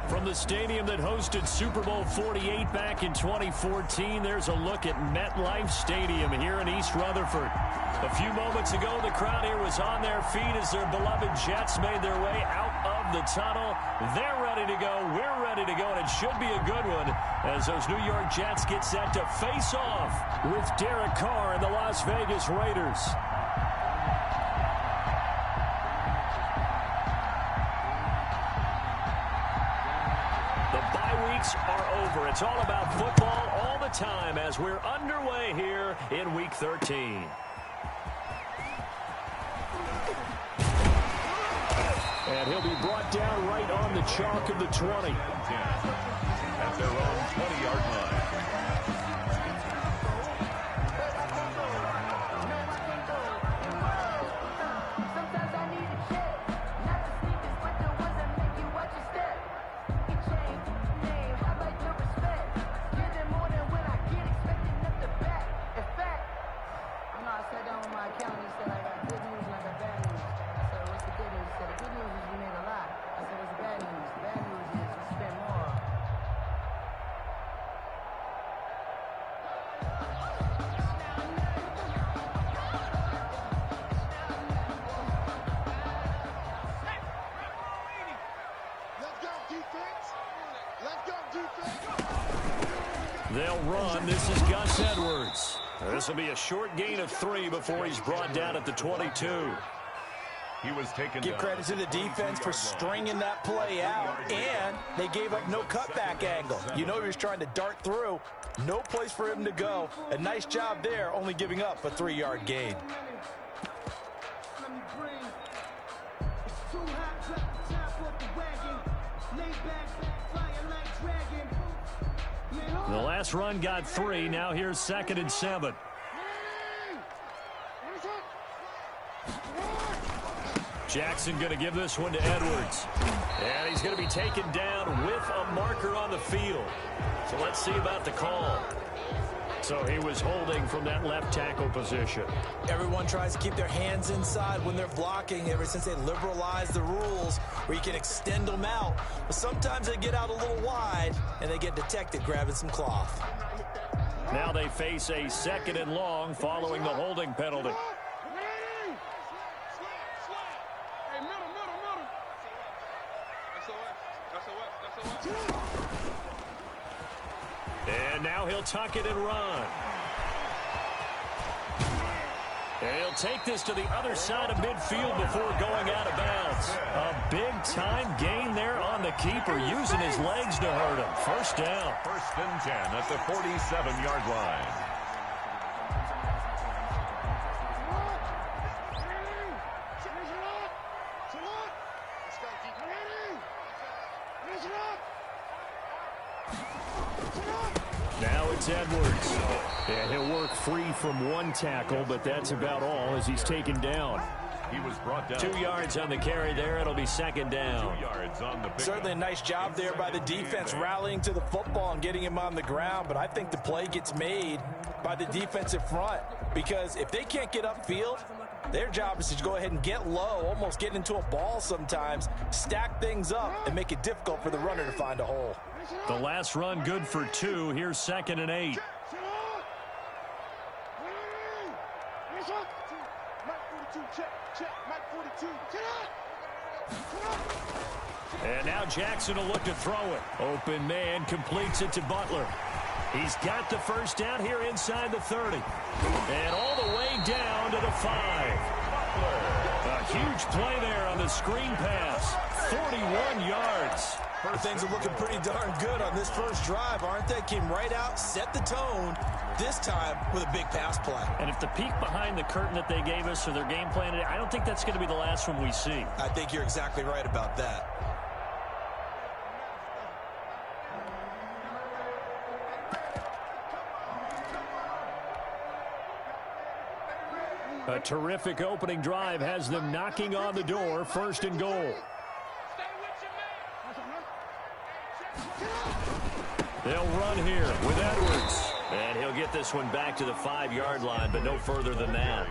From the stadium that hosted Super Bowl 48 back in 2014, there's a look at MetLife Stadium here in East Rutherford. A few moments ago, the crowd here was on their feet as their beloved Jets made their way out of the tunnel. They're ready to go. We're ready to go, and it should be a good one as those New York Jets get set to face off with Derek Carr and the Las Vegas Raiders. Are over. It's all about football all the time as we're underway here in Week 13. And he'll be brought down right on the chalk of the 20. At their own 20-yard line. They'll run. This is Gus Edwards. This will be a short gain of 3 before he's brought down at the 22. He was taken Give down. credit to the defense for stringing that play out, and they gave up no cutback angle. You know he was trying to dart through. No place for him to go. A nice job there, only giving up a 3-yard gain. The last run got 3. Now here's 2nd and 7. Jackson going to give this one to Edwards. And he's going to be taken down with a marker on the field. So let's see about the call. So he was holding from that left tackle position. Everyone tries to keep their hands inside when they're blocking ever since they liberalized the rules where you can extend them out. But sometimes they get out a little wide and they get detected grabbing some cloth. Now they face a 2nd and long following the holding penalty. And now he'll tuck it and run. And he'll take this to the other side of midfield before going out of bounds. A big-time gain there on the keeper, using his legs to hurt him. First down. 1st and 10 at the 47-yard line. Now it's Edwards. And he'll work free from one tackle, but that's about all as he's taken down. He was brought down. 2 yards on the carry there. It'll be 2nd down. 2 yards on the pickup. Certainly a nice job there by the defense rallying to the football and getting him on the ground, but I think the play gets made by the defensive front because if they can't get upfield, their job is to go ahead and get low, almost get into a ball sometimes, stack things up, and make it difficult for the runner to find a hole. The last run good for 2. Here's 2nd and 8. And now Jackson will look to throw it. Open man completes it to Butler. He's got the first down here inside the 30. And all the way down to the 5. A huge play there on the screen pass. 41 yards. Things are looking pretty darn good on this first drive, aren't they? Came right out, set the tone, this time with a big pass play. And if the peek behind the curtain that they gave us for their game plan today, I don't think that's going to be the last one we see. I think you're exactly right about that. A terrific opening drive has them knocking on the door. 1st and goal. They'll run here with Edwards. And he'll get this one back to the 5-yard line, but no further than that.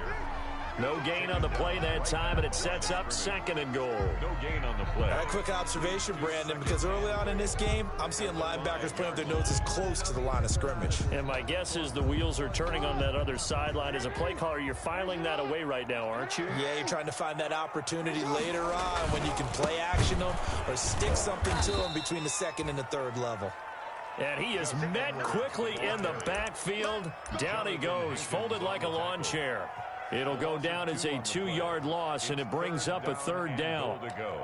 No gain on the play that time, and it sets up 2nd and goal. No gain on the play. A quick observation, Brandon, because early on in this game, I'm seeing linebackers putting up their noses close to the line of scrimmage. And my guess is the wheels are turning on that other sideline. As a play caller, you're filing that away right now, aren't you? Yeah, you're trying to find that opportunity later on when you can play action them or stick something to them between the 2nd and the 3rd level. And he is met quickly in the backfield. Down he goes, folded like a lawn chair. It'll go down as a 2-yard loss, and it brings up a 3rd down. To go.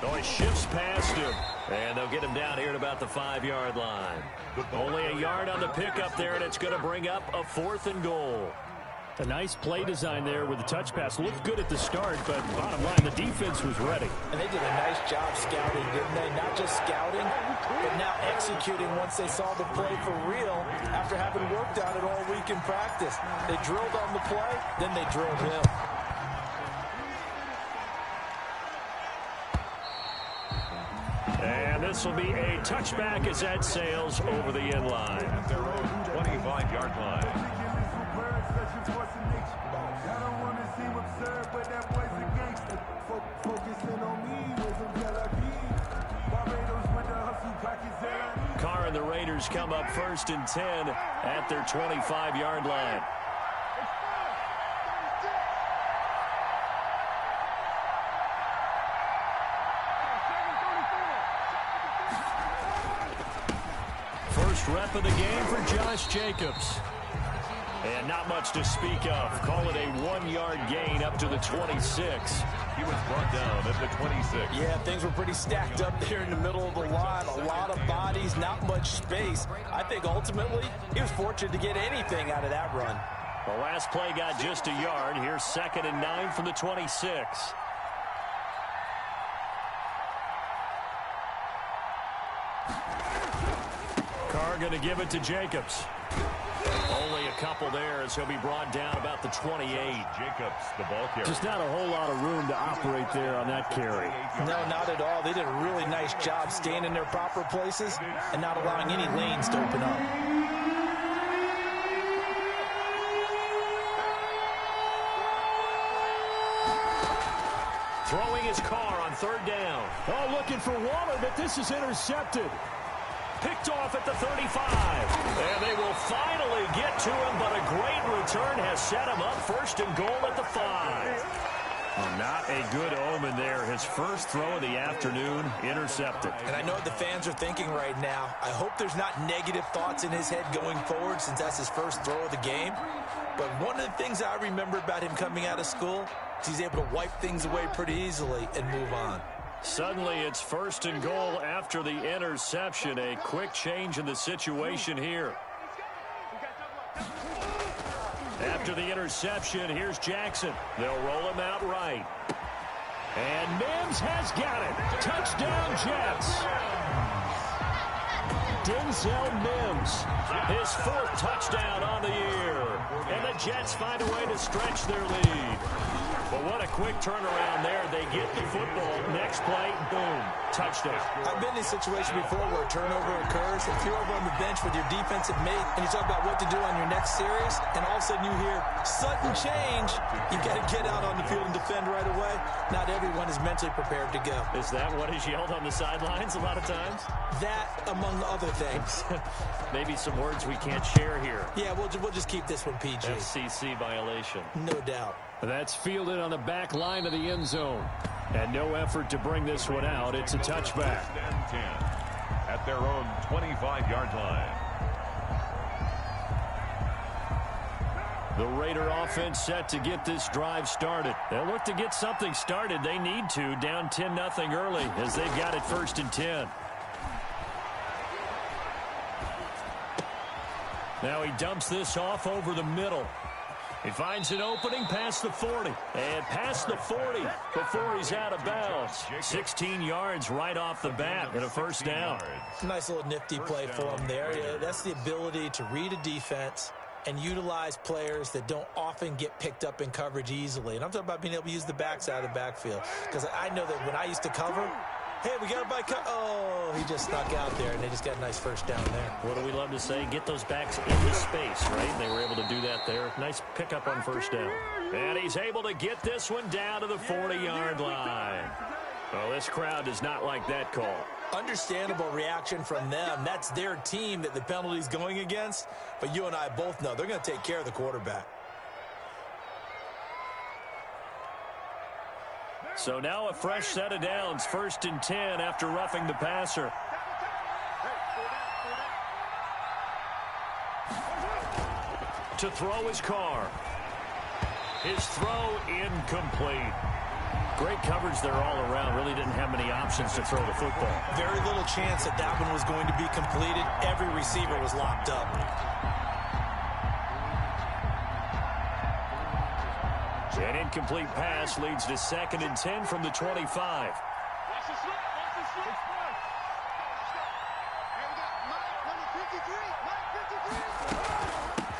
Oh, he shifts past him. And they'll get him down here at about the 5-yard line. Only a yard on the pickup there, and it's going to bring up a 4th and goal. A nice play design there with the touch pass. Looked good at the start, but bottom line, the defense was ready. And they did a nice job scouting, didn't they? Not just scouting, but now executing once they saw the play for real after having worked on it all week in practice. They drilled on the play, then they drilled him. And this will be a touchback as that sails over the end line. At their own 25-yard line. Carr and the Raiders come up 1st and 10 at their 25-yard line. First rep of the game for Josh Jacobs. And not much to speak of. Call it a 1-yard gain up to the 26. He was brought down at the 26. Yeah, things were pretty stacked up there in the middle of the line. A lot of bodies, not much space. I think ultimately he was fortunate to get anything out of that run. The last play got just a yard. Here's 2nd and 9 from the 26. Carr going to give it to Jacobs. Only a couple there as he'll be brought down about the 28. Jacobs, the ball carrier. Just not a whole lot of room to operate there on that carry. No, not at all. They did a really nice job staying in their proper places and not allowing any lanes to open up. Throwing his Carr on 3rd down. Oh, looking for Waller, but this is intercepted. Picked off at the 35. And they will finally get to him, but a great return has set him up 1st and goal at the 5. Well, not a good omen there. His first throw of the afternoon intercepted. And I know what the fans are thinking right now. I hope there's not negative thoughts in his head going forward since that's his first throw of the game. But one of the things I remember about him coming out of school is he's able to wipe things away pretty easily and move on. Suddenly, it's 1st and goal after the interception. A quick change in the situation here. After the interception, here's Jackson. They'll roll him out right. And Mims has got it. Touchdown, Jets. Denzel Mims, his 4th touchdown on the year. And the Jets find a way to stretch their lead. But what a quick turnaround there. They get the football. Next play, boom, touchdown. I've been in a situation before where a turnover occurs. If you're over on the bench with your defensive mate and you talk about what to do on your next series, and all of a sudden you hear sudden change, you've got to get out on the field and defend right away. Not everyone is mentally prepared to go. Is that what is yelled on the sidelines a lot of times? That, among other things. Maybe some words we can't share here. Yeah, we'll just keep this one PG. FCC violation. No doubt. That's fielded on the back line of the end zone. And no effort to bring this one out. It's a touchback. 10 at their own 25-yard line. The Raider offense set to get this drive started. They'll look to get something started. They need to. Down 10-0 early as they've got it 1st and 10. Now he dumps this off over the middle. He finds an opening past the 40. And past the 40 before he's out of bounds. 16 yards right off the bat and a 1st down. Nice little nifty play for him there. Yeah, that's the ability to read a defense and utilize players that don't often get picked up in coverage easily. And I'm talking about being able to use the backside of the backfield. Because I know that when I used to cover, hey, we got a bike. Oh, he just snuck out there, and they just got a nice first down there. What do we love to say? Get those backs into space, right? They were able to do that there. Nice pickup on first down. And he's able to get this one down to the 40-yard line. Oh, this crowd does not like that call. Understandable reaction from them. That's their team that the penalty's going against. But you and I both know they're going to take care of the quarterback. So now a fresh set of downs, 1st and 10 after roughing the passer. To throw his Carr. His throw incomplete. Great coverage there all around. Really didn't have many options to throw the football. Very little chance that that one was going to be completed. Every receiver was locked up. An incomplete pass leads to 2nd and 10 from the 25.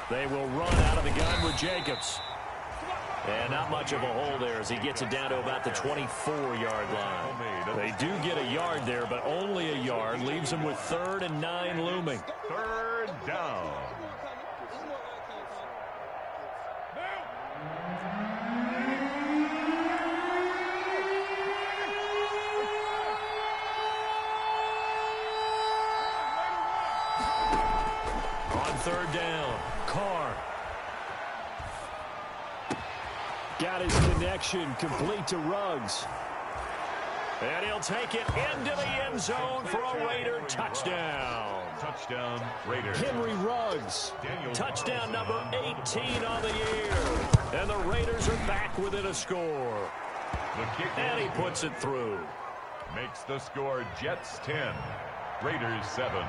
They will run out of the gun with Jacobs. And not much of a hole there as he gets it down to about the 24-yard line. They do get a yard there, but only a yard. Leaves them with 3rd and 9 looming. 3rd down. On 3rd down, Carr. Got his connection complete to Ruggs. And he'll take it into the end zone for a Raider touchdown. Touchdown, Raiders. Henry Ruggs. Touchdown number 18 on the year. And the Raiders are back within a score. The kick And he puts it through. makes the score Jets 10, Raiders 7.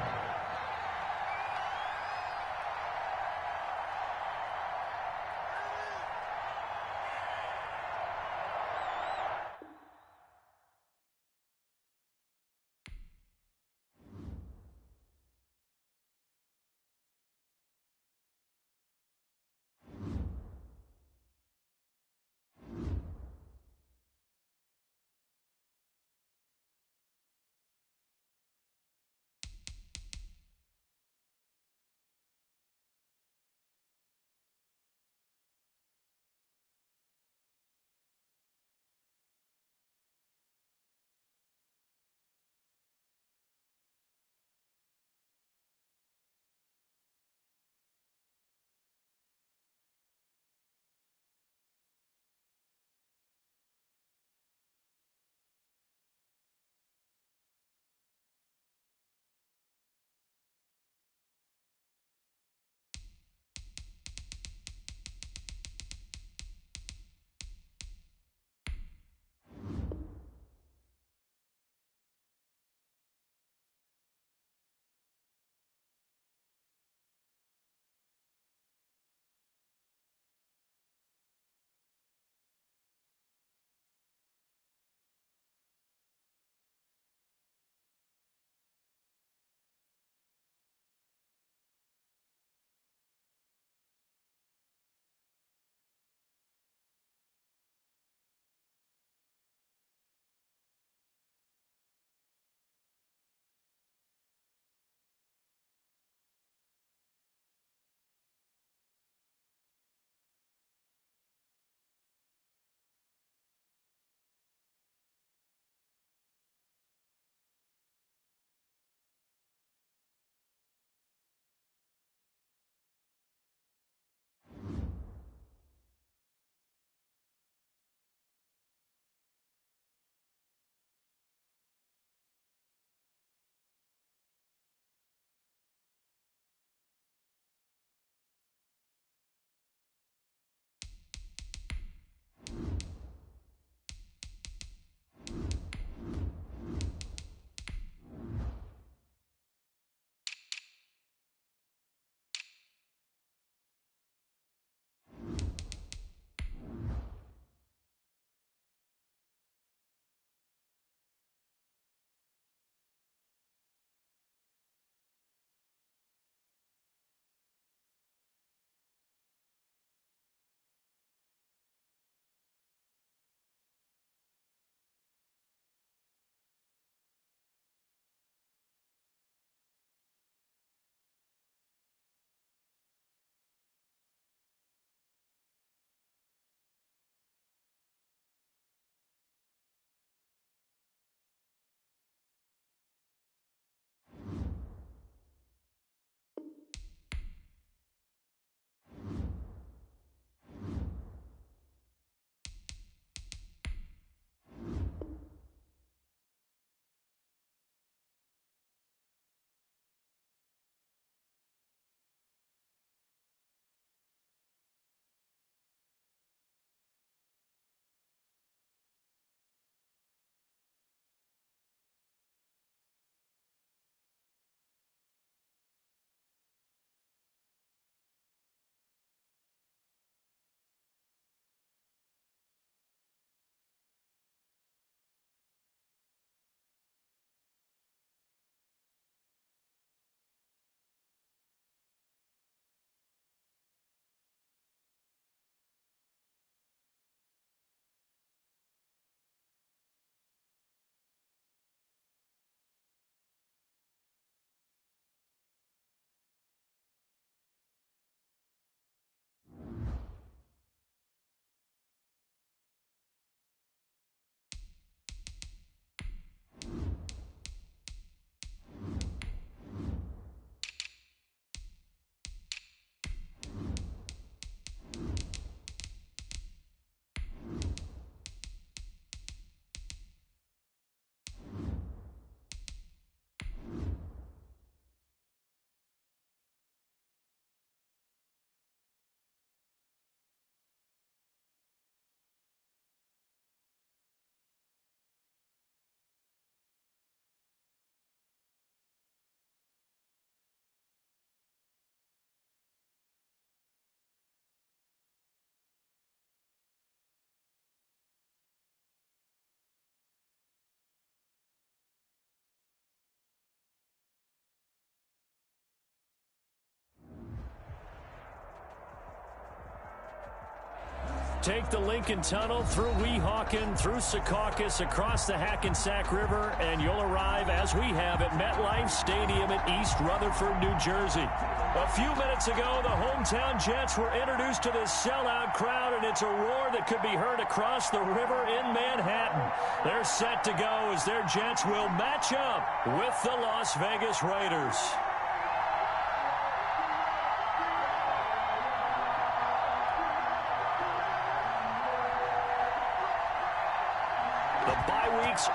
take the Lincoln Tunnel through Weehawken, through Secaucus, across the Hackensack River, and you'll arrive, as we have, at MetLife Stadium in East Rutherford, New Jersey. A few minutes ago, the hometown Jets were introduced to this sellout crowd, and it's a roar that could be heard across the river in Manhattan. They're set to go as their Jets will match up with the Las Vegas Raiders.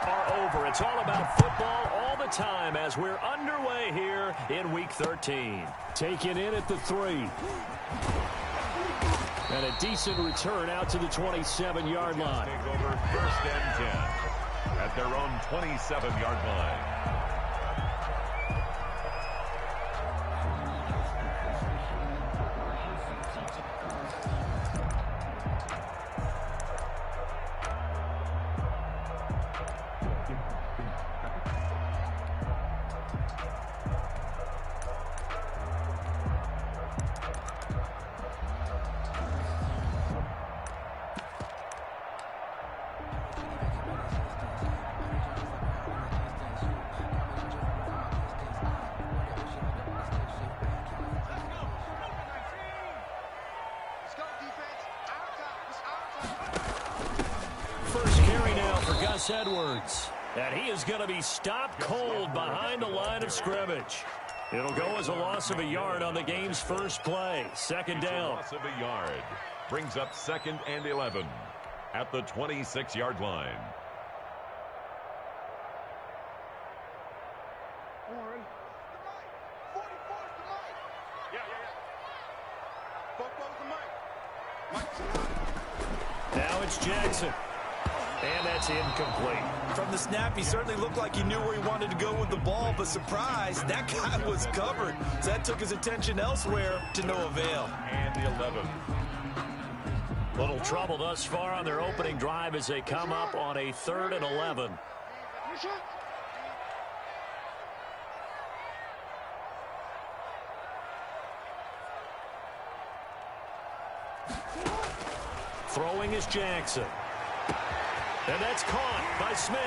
Are over. It's all about football all the time as we're underway here in Week 13. Taken in at the 3. And a decent return out to the 27-yard line. Take over 1st and 10 at their own 27-yard line. Edwards, and he is going to be stopped cold behind the line of scrimmage. It'll go as a loss of a yard on the game's first play. 2nd down. Loss of a yard brings up 2nd and 11 at the 26-yard line. Now it's Jackson. And that's incomplete. From the snap, he certainly looked like he knew where he wanted to go with the ball, but surprise, that guy was covered. So that took his attention elsewhere to no avail. And the 11. Little trouble thus far on their opening drive as they come up on a 3rd and 11. Throwing is Jackson. And that's caught by Smith.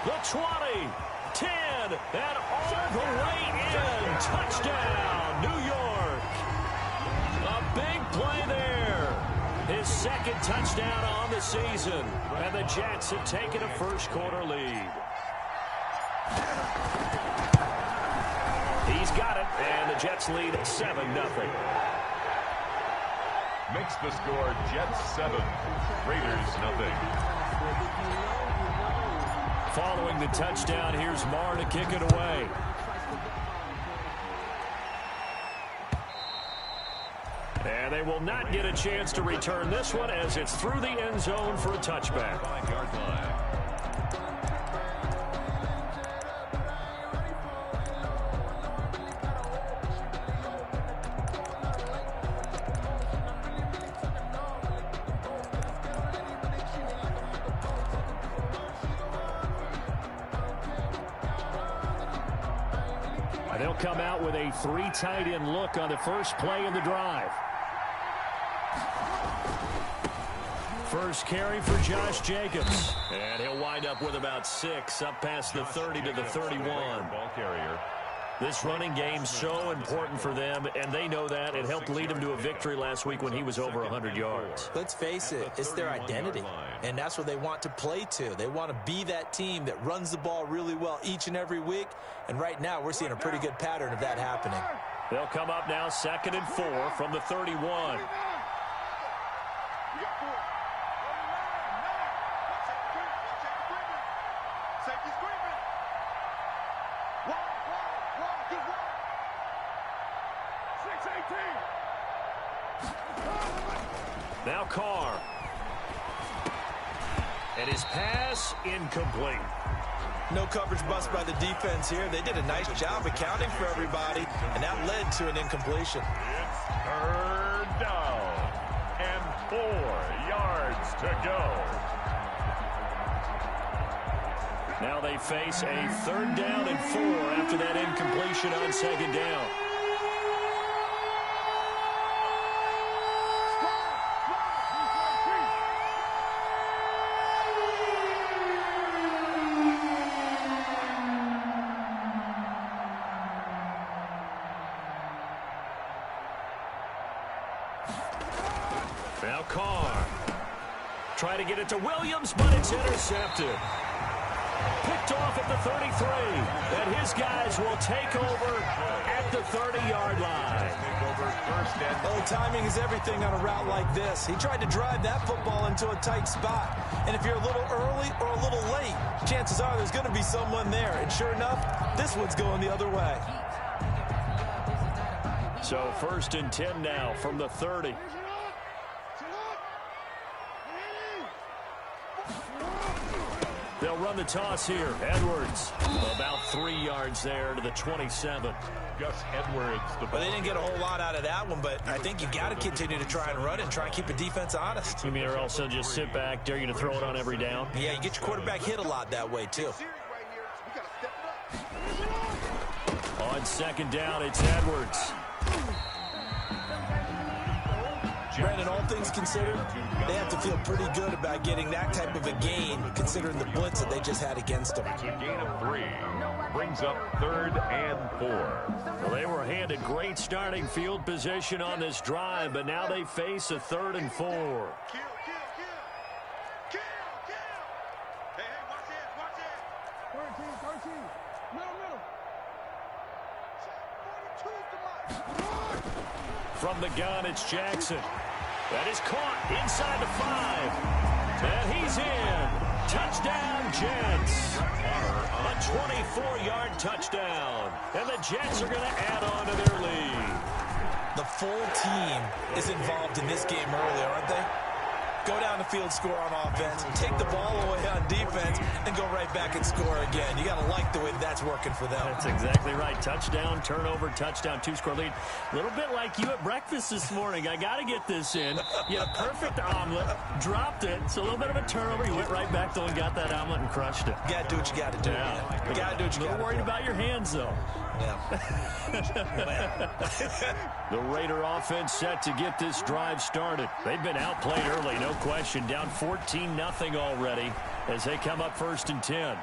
The 20, 10, and all the way in. Touchdown, New York. A big play there. His 2nd touchdown on the season. And the Jets have taken a first-quarter lead. He's got it, and the Jets lead 7-0. Makes the score Jets 7, Raiders nothing. Following the touchdown, here's Marr to kick it away. And they will not get a chance to return this one as it's through the end zone for a touchback. 5-yard line. They'll come out with a 3 tight end look on the first play of the drive. First carry for Josh Jacobs. And he'll wind up with about 6 up past the 30 to the 31. Ball carrier. This running game so important for them, and they know that. It helped lead them to a victory last week when he was over 100 yards. Let's face it, it's their identity, and that's what they want to play to. They want to be that team that runs the ball really well each and every week, and right now we're seeing a pretty good pattern of that happening. They'll come up now 2nd and 4 from the 31. Now Carr. And his pass incomplete. No coverage bust by the defense here. They did a nice job accounting for everybody, and that led to an incompletion. It's 3rd down and 4 yards to go. Now they face a 3rd down and 4 after that incompletion on 2nd down. Now Carr. Try to get it to Williams, but it's intercepted. Picked off at the 33. And his guys will take over at the 30-yard line. Oh, timing is everything on a route like this. He tried to drive that football into a tight spot. And if you're a little early or a little late, chances are there's going to be someone there. And sure enough, this one's going the other way. So 1st and 10 now from the 30. They'll run the toss here. Edwards, about 3 yards there to the 27. Gus Edwards. Well, they didn't get a whole lot out of that one, but I think you got to continue to try and run it and try and keep the defense honest. You mean or also just sit back, dare you to throw it on every down? Yeah, you get your quarterback hit a lot that way, too. On 2nd down, it's Edwards. Brandon, all things considered, they have to feel pretty good about getting that type of a gain, considering the blitz that they just had against them. It's a gain of 3. Brings up 3rd and 4. Well, they were handed great starting field position on this drive, but now they face a 3rd and 4. Kill. Hey, watch it. 13. Middle. 42, From the gun, it's Jackson. That is caught inside the 5. And he's in. Touchdown, Jets. A 24-yard touchdown. And the Jets are going to add on to their lead. The full team is involved in this game early, aren't they? Go down the field, score on offense, take the ball away on defense, and go right back and score again. You got to like the way that's working for them. That's exactly right. Touchdown, turnover, touchdown, 2-score lead. A little bit like you at breakfast this morning. I got to get this in. You had a perfect omelet, dropped it. So a little bit of a turnover. You went right back, though, and got that omelet and crushed it. You got to do what you got to do. Yeah. You got to do what you got to do. A little worried about your hands, though. Yeah. The Raider offense set to get this drive started. They've been outplayed early, no question. Down 14-0 already as they come up 1st and 10.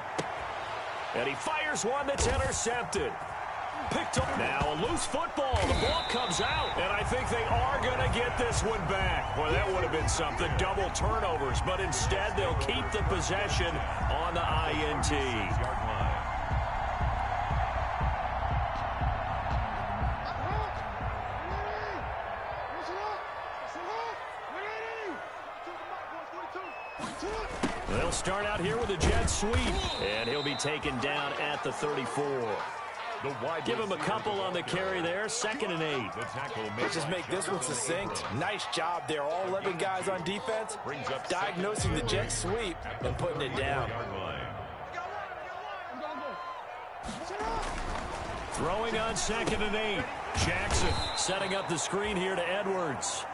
And he fires one that's intercepted. Picked up. Now a loose football. The ball comes out. And I think they are going to get this one back. Boy, that would have been something. Double turnovers. But instead, they'll keep the possession on the INT. Yard line. They'll start out here with a jet sweep, and he'll be taken down at the 34. Give him a couple on the carry there, 2nd and 8. Let's just make this one succinct. Nice job there. All 11 guys on defense diagnosing the jet sweep and putting it down. Throwing on 2nd and 8. Jackson setting up the screen here to Edwards.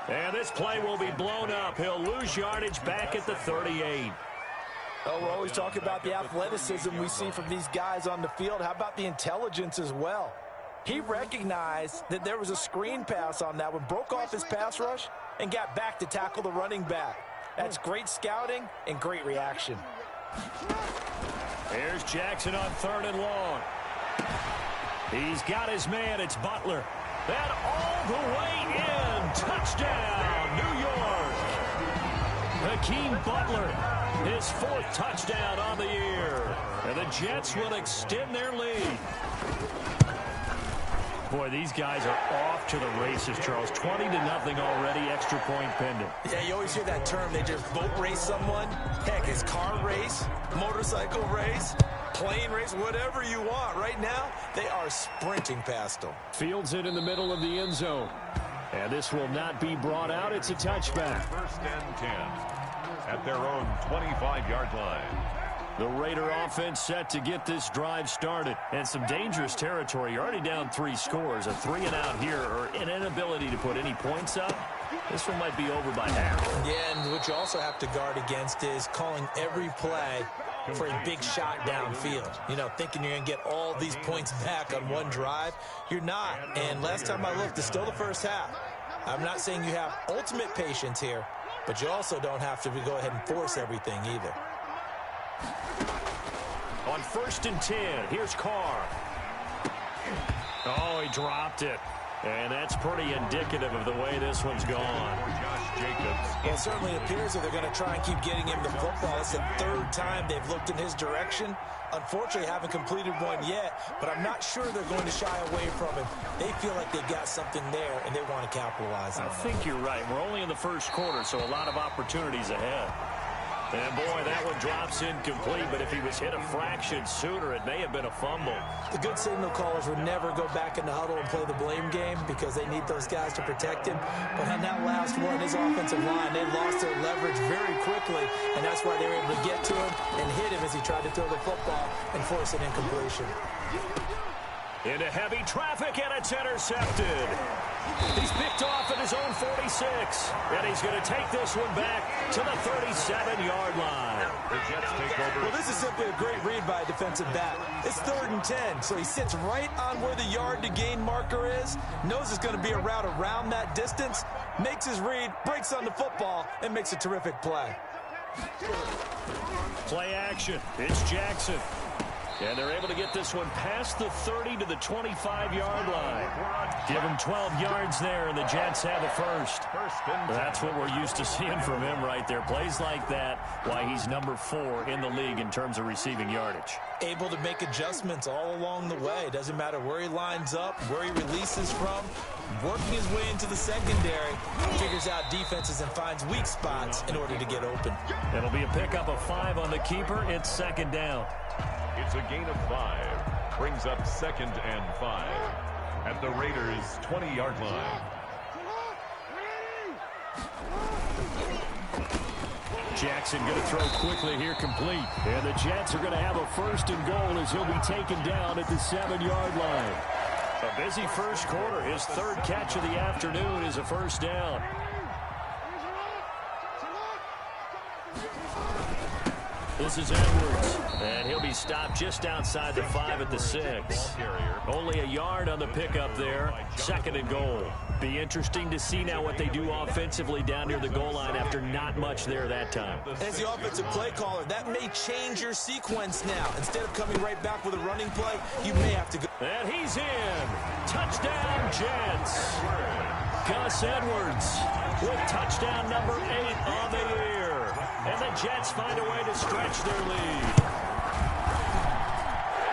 And this play will be blown up. He'll lose yardage back at the 38. Oh, we're always talking about the athleticism we see from these guys on the field. How about the intelligence as well? He recognized that there was a screen pass on that one, broke off his pass rush, and got back to tackle the running back. That's great scouting and great reaction. Here's Jackson on 3rd and long. He's got his man. It's Butler. And all the way in. Touchdown, New York. Hakeem Butler, his 4th touchdown on the year. And the Jets will extend their lead. Boy, these guys are off to the races, Charles. 20-0 already, extra point pending. Yeah, you always hear that term. They just boat race someone. Heck, it's car race, motorcycle race, plane race, whatever you want. Right now, they are sprinting past them. Fields it in the middle of the end zone. And this will not be brought out. It's a touchback. 1st and 10 at their own 25-yard line. The Raider offense set to get this drive started. And some dangerous territory. You're already down 3 scores. A 3-and-out here, or an inability to put any points up. This one might be over by half. Yeah, and what you also have to guard against is calling every play for a big shot downfield. You know, thinking you're going to get all these points back on one drive. You're not. And last time I looked, it's still the first half. I'm not saying you have ultimate patience here, but you also don't have to go ahead and force everything either. On 1st and 10, here's Carr. Oh, he dropped it. And that's pretty indicative of the way this one's gone. Well, it certainly appears that they're going to try and keep getting him the football. It's the third time they've looked in his direction. Unfortunately, haven't completed one yet, but I'm not sure they're going to shy away from him. They feel like they've got something there, and they want to capitalize on it. I think you're right. We're only in the first quarter, so a lot of opportunities ahead. And, boy, that one drops incomplete, but if he was hit a fraction sooner, it may have been a fumble. The good signal callers would never go back in the huddle and play the blame game because they need those guys to protect him. But on that last one, his offensive line, they lost their leverage very quickly, and that's why they were able to get to him and hit him as he tried to throw the football and force an incompletion. Into heavy traffic, and it's intercepted. He's picked off at his own 46, and he's going to take this one back to the 37-yard line. The Jets take over. Well, this is simply a great read by a defensive back. It's 3rd and 10, so he sits right on where the yard-to-gain marker is, knows it's going to be a route around that distance, makes his read, breaks on the football, and makes a terrific play. Play action. It's Jackson. And they're able to get this one past the 30 to the 25-yard line. Give him 12 yards there, and the Jets have the first. That's what we're used to seeing from him right there. Plays like that, why he's number 4 in the league in terms of receiving yardage. Able to make adjustments all along the way. Doesn't matter where he lines up, where he releases from. Working his way into the secondary, figures out defenses and finds weak spots in order to get open. It'll be a pickup of 5 on the keeper. It's 2nd down. It's a gain of 5. Brings up 2nd and 5 at the Raiders' 20-yard line. Jackson going to throw quickly here, complete. And the Jets are going to have a 1st and goal as he'll be taken down at the 7-yard line. A busy first quarter. His 3rd catch of the afternoon is a 1st down. This is Edwards, and he'll be stopped just outside the 5 at the 6. Only a yard on the pickup there. 2nd and goal. Be interesting to see now what they do offensively down near the goal line after not much there that time. As the offensive play caller, that may change your sequence now. Instead of coming right back with a running play, you may have to go. And he's in. Touchdown, Jets. Gus Edwards with touchdown number 8 on the year. And the Jets find a way to stretch their lead.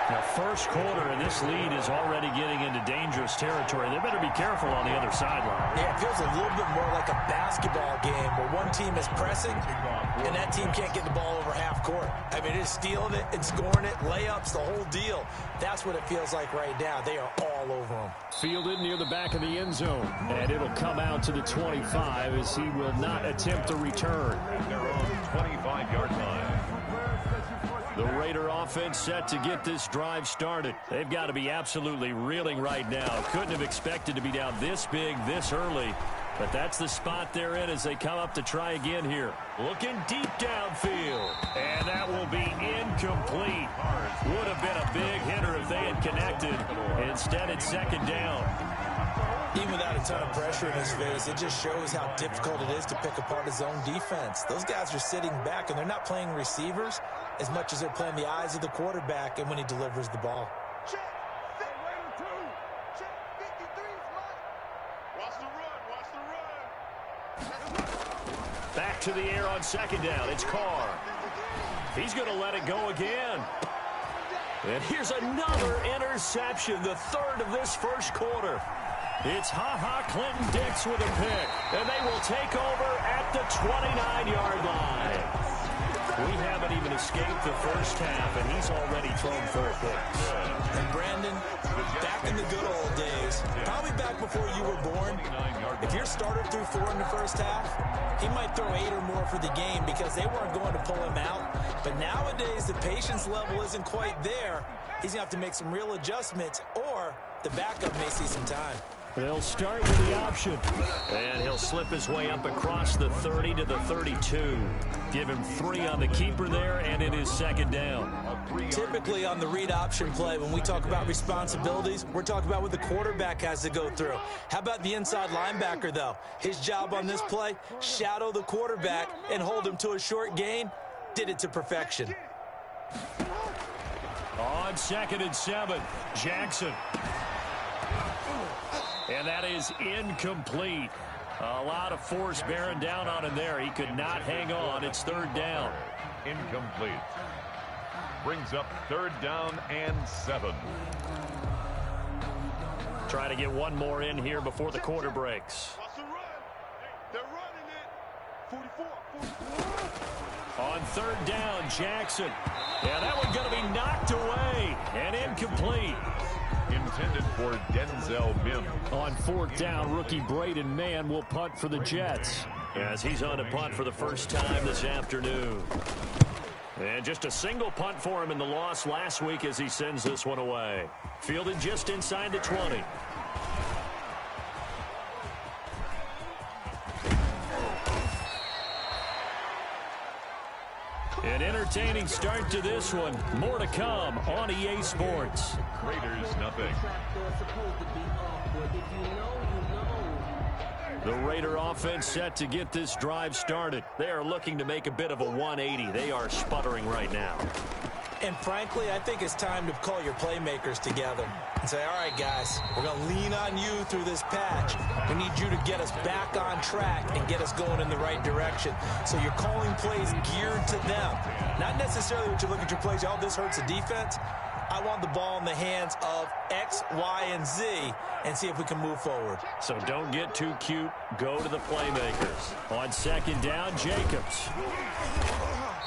Now, first quarter, and this lead is already getting into dangerous territory. They better be careful on the other sideline. Yeah, it feels a little bit more like a basketball game where one team is pressing and that team can't get the ball over half court. I mean, it's stealing it and scoring it, layups, the whole deal. That's what it feels like right now. They are all over them. Fielded near the back of the end zone. And it'll come out to the 25 as he will not attempt a return. Their own 25-yard line. The Raider offense set to get this drive started. They've got to be absolutely reeling right now. Couldn't have expected to be down this big, this early. But that's the spot they're in as they come up to try again here. Looking deep downfield. And that will be incomplete. Would have been a big hitter if they had connected. Instead, it's 2nd down. Even without a ton of pressure in his face, it just shows how difficult it is to pick apart his own defense. Those guys are sitting back, and they're not playing receivers as much as they're playing the eyes of the quarterback and when he delivers the ball. Check. Raider 2. Check 53. Watch the run. Back to the air on 2nd down. It's Carr. He's going to let it go again. And here's another interception, the 3rd of this first quarter. It's Clinton Dix with a pick, and they will take over at the 29-yard line. We haven't even escaped the first half, and he's already thrown 4 picks. And Brandon, back in the good old days, probably back before you were born, if your starter threw 4 in the first half, he might throw 8 or more for the game because they weren't going to pull him out. But nowadays, the patience level isn't quite there. He's going to have to make some real adjustments, or the backup may see some time. They'll start with the option. And he'll slip his way up across the 30 to the 32. Give him 3 on the keeper there, and it is 2nd down. Typically on the read option play, when we talk about responsibilities, we're talking about what the quarterback has to go through. How about the inside linebacker, though? His job on this play, shadow the quarterback and hold him to a short gain. Did it to perfection. On 2nd and 7, Jackson. And that is incomplete. A lot of force bearing down on him there. He could not hang on. It's third down. Incomplete. Brings up third down and 7. Trying to get one more in here before the quarter breaks. They're running it. 44. On third down, Jackson. Yeah, that one's going to be knocked away and incomplete. Intended for Denzel Mims. On fourth down, rookie Braden Mann will punt for the Jets as he's on a punt for the first time this afternoon. And just a single punt for him in the loss last week as he sends this one away. Fielded just inside the 20. An entertaining start to this one. More to come on EA Sports. Raiders nothing. The Raider offense set to get this drive started. They are looking to make a bit of a 180. They are sputtering right now. And frankly, I think it's time to call your playmakers together and say, all right, guys, we're going to lean on you through this patch. We need you to get us back on track and get us going in the right direction. So you're calling plays geared to them. Not necessarily what you look at your plays, oh, this hurts the defense. I want the ball in the hands of X, Y, and Z and see if we can move forward. So don't get too cute. Go to the playmakers. On second down, Jacobs.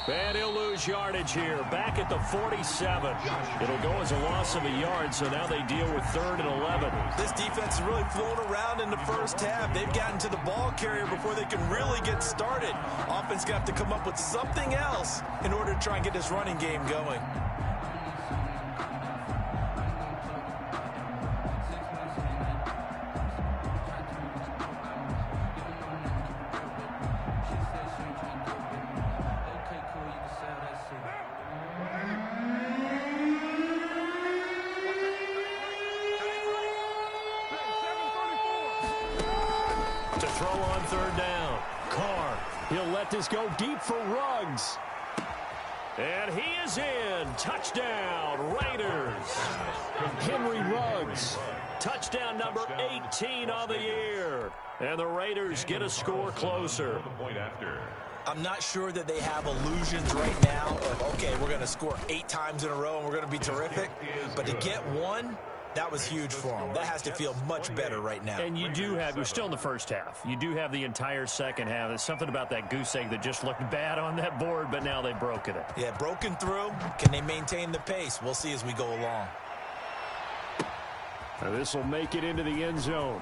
And he'll lose yardage here. Back at the 47. It'll go as a loss of a yard, so now they deal with third and 11. This defense is really flown around in the first half. They've gotten to the ball carrier before they can really get started. Offense got to come up with something else in order to try and get this running game going. This go deep for Ruggs. And he is in. Touchdown, Raiders. Henry Ruggs. Touchdown number 18 on the year. And the Raiders get a score closer. I'm not sure that they have illusions right now of, okay, we're going to score 8 times in a row and we're going to be terrific. But to get one, that was huge for them. That has to feel much better right now. And you do have, you're still in the first half. You do have the entire second half. There's something about that goose egg that just looked bad on that board, but now they've broken it. Yeah, broken through. Can they maintain the pace? We'll see as we go along. Now this will make it into the end zone.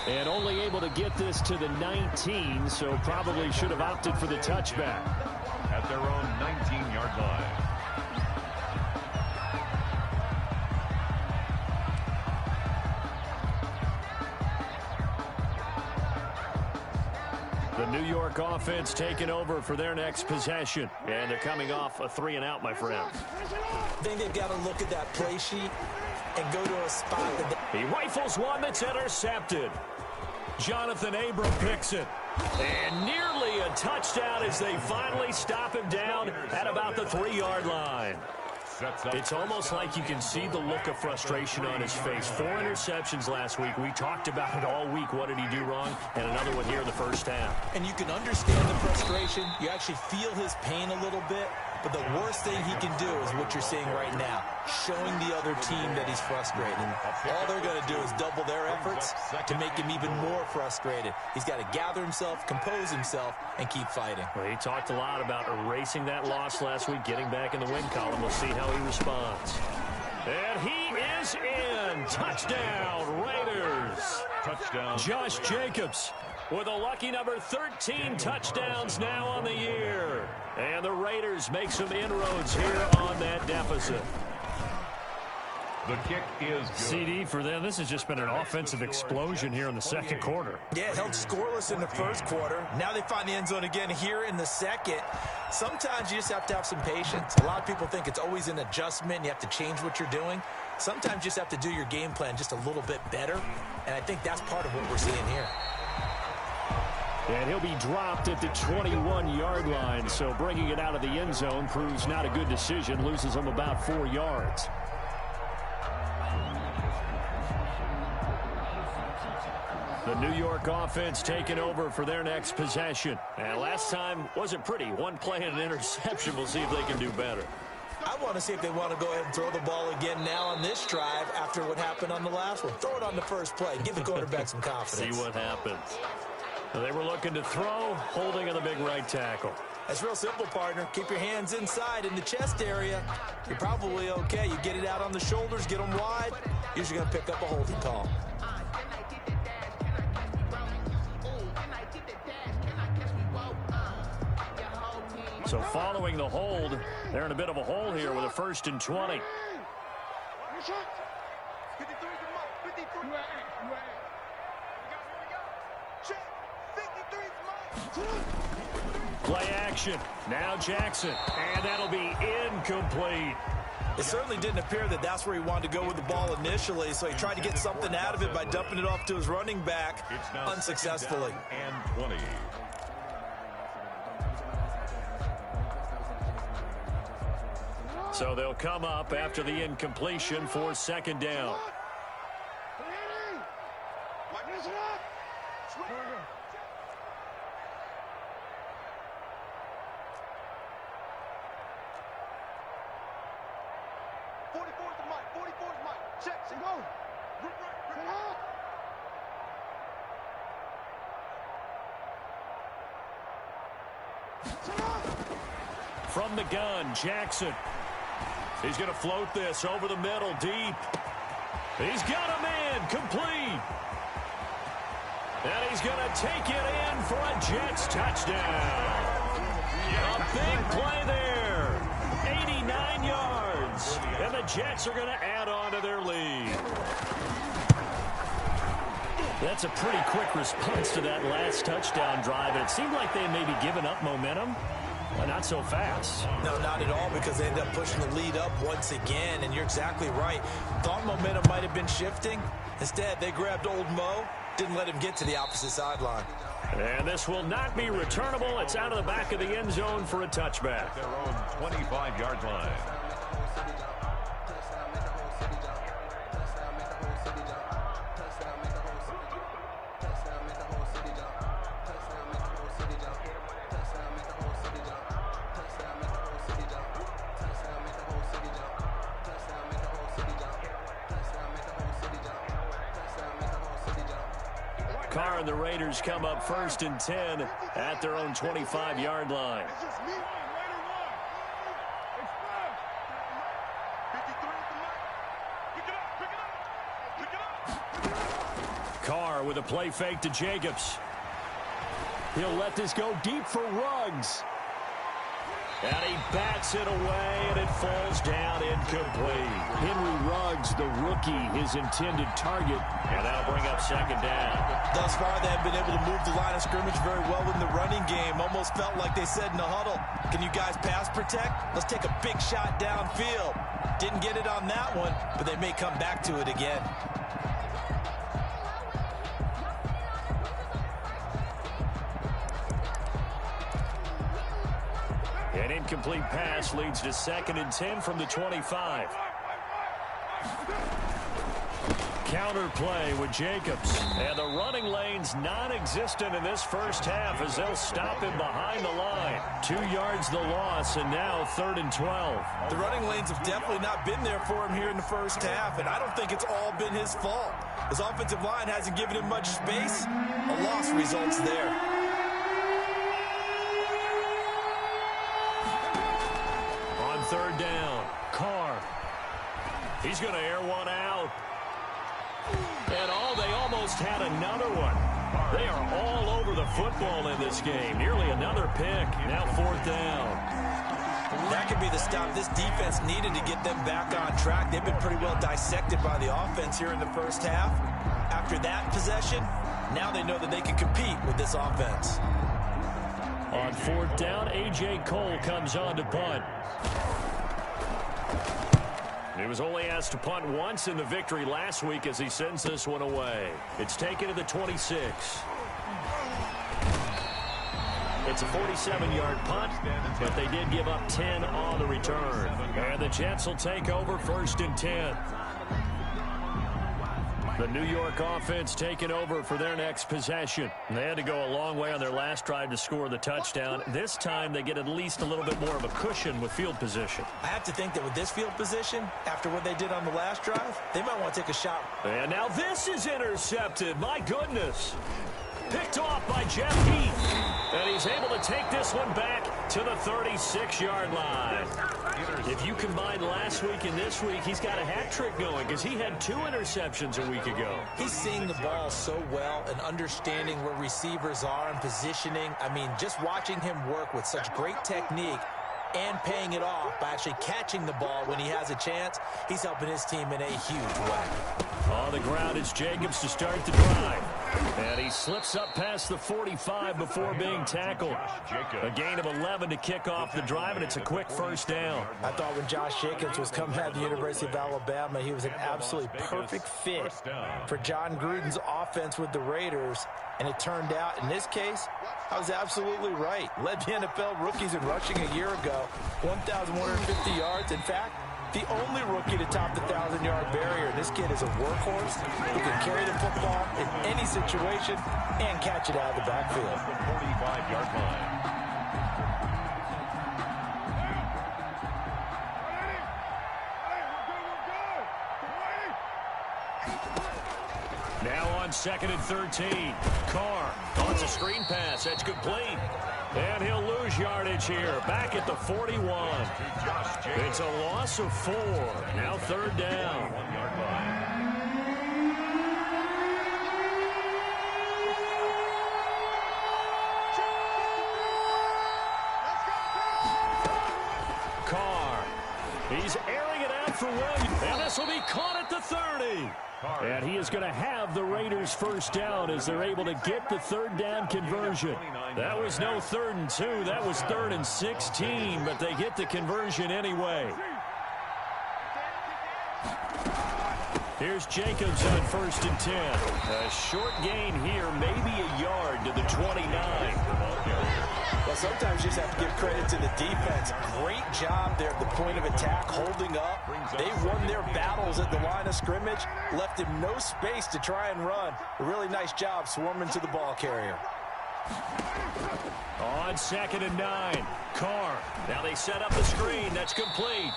And only able to get this to the 19, so probably should have opted for the touchback. At their own 19-yard line. The New York offense taking over for their next possession. And they're coming off a 3-and-out, my friend. I think they've got to look at that play sheet and go to a spot that he rifles one that's intercepted. Jonathan Abram picks it. And nearly a touchdown as they finally stop him down at about the 3-yard line. It's almost like you can see the look of frustration on his face. 4 interceptions last week. We talked about it all week. What did he do wrong? And another one here in the first half. And you can understand the frustration. You actually feel his pain a little bit. But the worst thing he can do is what you're seeing right now, showing the other team that he's frustrated. All they're going to do is double their efforts to make him even more frustrated. He's got to gather himself, compose himself, and keep fighting. Well, he talked a lot about erasing that loss last week, getting back in the win column. We'll see how he responds. And he is in. Touchdown, Raiders. Touchdown. Josh Jacobs with a lucky number 13 touchdowns now on the year. And the Raiders make some inroads here on that deficit. The kick is good. CD for them. This has just been an offensive explosion here in the second quarter. Yeah, held scoreless in the first quarter. Now they find the end zone again here in the second. Sometimes you just have to have some patience. A lot of people think it's always an adjustment. You have to change what you're doing. Sometimes you just have to do your game plan just a little bit better. And I think that's part of what we're seeing here. And he'll be dropped at the 21-yard line, so bringing it out of the end zone proves not a good decision, loses him about 4 yards. The New York offense taking over for their next possession. And last time wasn't pretty. One play and an interception. We'll see if they can do better. I want to see if they want to go ahead and throw the ball again now on this drive after what happened on the last one. Throw it on the first play. Give the quarterback some confidence. See what happens. They were looking to throw, holding on the big right tackle. That's real simple, partner. Keep your hands inside in the chest area. You're probably okay. You get it out on the shoulders, get them wide. Usually going to pick up a holding call. So following the hold, they're in a bit of a hole here with a 1st and 20. Play action. Now Jackson. And that'll be incomplete. It certainly didn't appear that that's where he wanted to go with the ball initially, so he tried to get something out of it by dumping it off to his running back unsuccessfully. And 20. So they'll come up after the incompletion for 2nd down. From the gun, Jackson. He's going to float this over the middle, deep. He's got him in, complete. And he's going to take it in for a Jets touchdown. A big play there. 89 yards. And the Jets are going to add on to their lead. That's a pretty quick response to that last touchdown drive. It seemed like they may be giving up momentum. Well, not so fast. No, not at all, because they end up pushing the lead up once again, and you're exactly right. Thought momentum might have been shifting. Instead, they grabbed old Mo, didn't let him get to the opposite sideline. And this will not be returnable. It's out of the back of the end zone for a touchback. Their own 25-yard line. Carr and the Raiders come up 1st and 10 at their own 25-yard line. Carr with a play fake to Jacobs. He'll let this go deep for Ruggs. And he bats it away, and it falls down incomplete. Henry Ruggs, the rookie, his intended target, and that'll bring up 2nd down. Thus far, they have been able to move the line of scrimmage very well in the running game. Almost felt like they said in the huddle, can you guys pass protect? Let's take a big shot downfield. Didn't get it on that one, but they may come back to it again. An incomplete pass leads to 2nd and 10 from the 25. Counter play with Jacobs. And the running lane's non-existent in this first half as they'll stop him behind the line. 2 yards the loss, and now 3rd and 12. The running lanes have definitely not been there for him here in the first half, and I don't think it's all been his fault. His offensive line hasn't given him much space. A loss results there. On 3rd down, Carr. He's going to air one out. And they almost had another one. They are all over the football in this game. Nearly another pick. Now 4th down. That could be the stop this defense needed to get them back on track. They've been pretty well dissected by the offense here in the first half. After that possession, now they know that they can compete with this offense. On 4th down, A.J. Cole comes on to punt. He was only asked to punt once in the victory last week as he sends this one away. It's taken to the 26. It's a 47-yard punt, but they did give up 10 on the return. And the Jets will take over 1st and 10. The New York offense taking over for their next possession. They had to go a long way on their last drive to score the touchdown. This time they get at least a little bit more of a cushion with field position. I have to think that with this field position, after what they did on the last drive, they might want to take a shot. And now this is intercepted. My goodness. Picked off by Jeff Heath. And he's able to take this one back to the 36-yard line. If you combine last week and this week, he's got a hat trick going because he had 2 interceptions a week ago. He's seeing the ball so well and understanding where receivers are and positioning. I mean, just watching him work with such great technique and paying it off by actually catching the ball when he has a chance, he's helping his team in a huge way. On the ground, it's Jacobs to start the drive. And he slips up past the 45 before being tackled. A gain of 11 to kick off the drive, and it's a quick first down. I thought when Josh Jacobs was coming out of the University of Alabama, he was an absolutely perfect fit for John Gruden's offense with the Raiders. And it turned out, in this case, I was absolutely right. Led the NFL rookies in rushing a year ago, 1,150 yards. In fact, the only rookie to top the 1,000-yard barrier. This kid is a workhorse who can carry the football in any situation and catch it out of the backfield. 45-yard line. Now on 2nd and 13. Carr wants a screen pass. That's complete. And he'll lose yardage here. Back at the 41. It's a loss of 4. Now 3rd down. Carr. He's airing it out for Williams. And this will be caught at the 30. And he is going to have the Raiders first down as they're able to get the 3rd down conversion. That was no 3rd and 2. That was 3rd and 16, but they get the conversion anyway. Here's Jacobs on 1st and 10. A short gain here, maybe a yard to the 29. Well, sometimes you just have to give credit to the defense. Great job there at the point of attack, holding up. They won their battles at the line of scrimmage, left him no space to try and run. A really nice job swarming to the ball carrier. On 2nd and 9, Carr. Now they set up the screen. That's complete.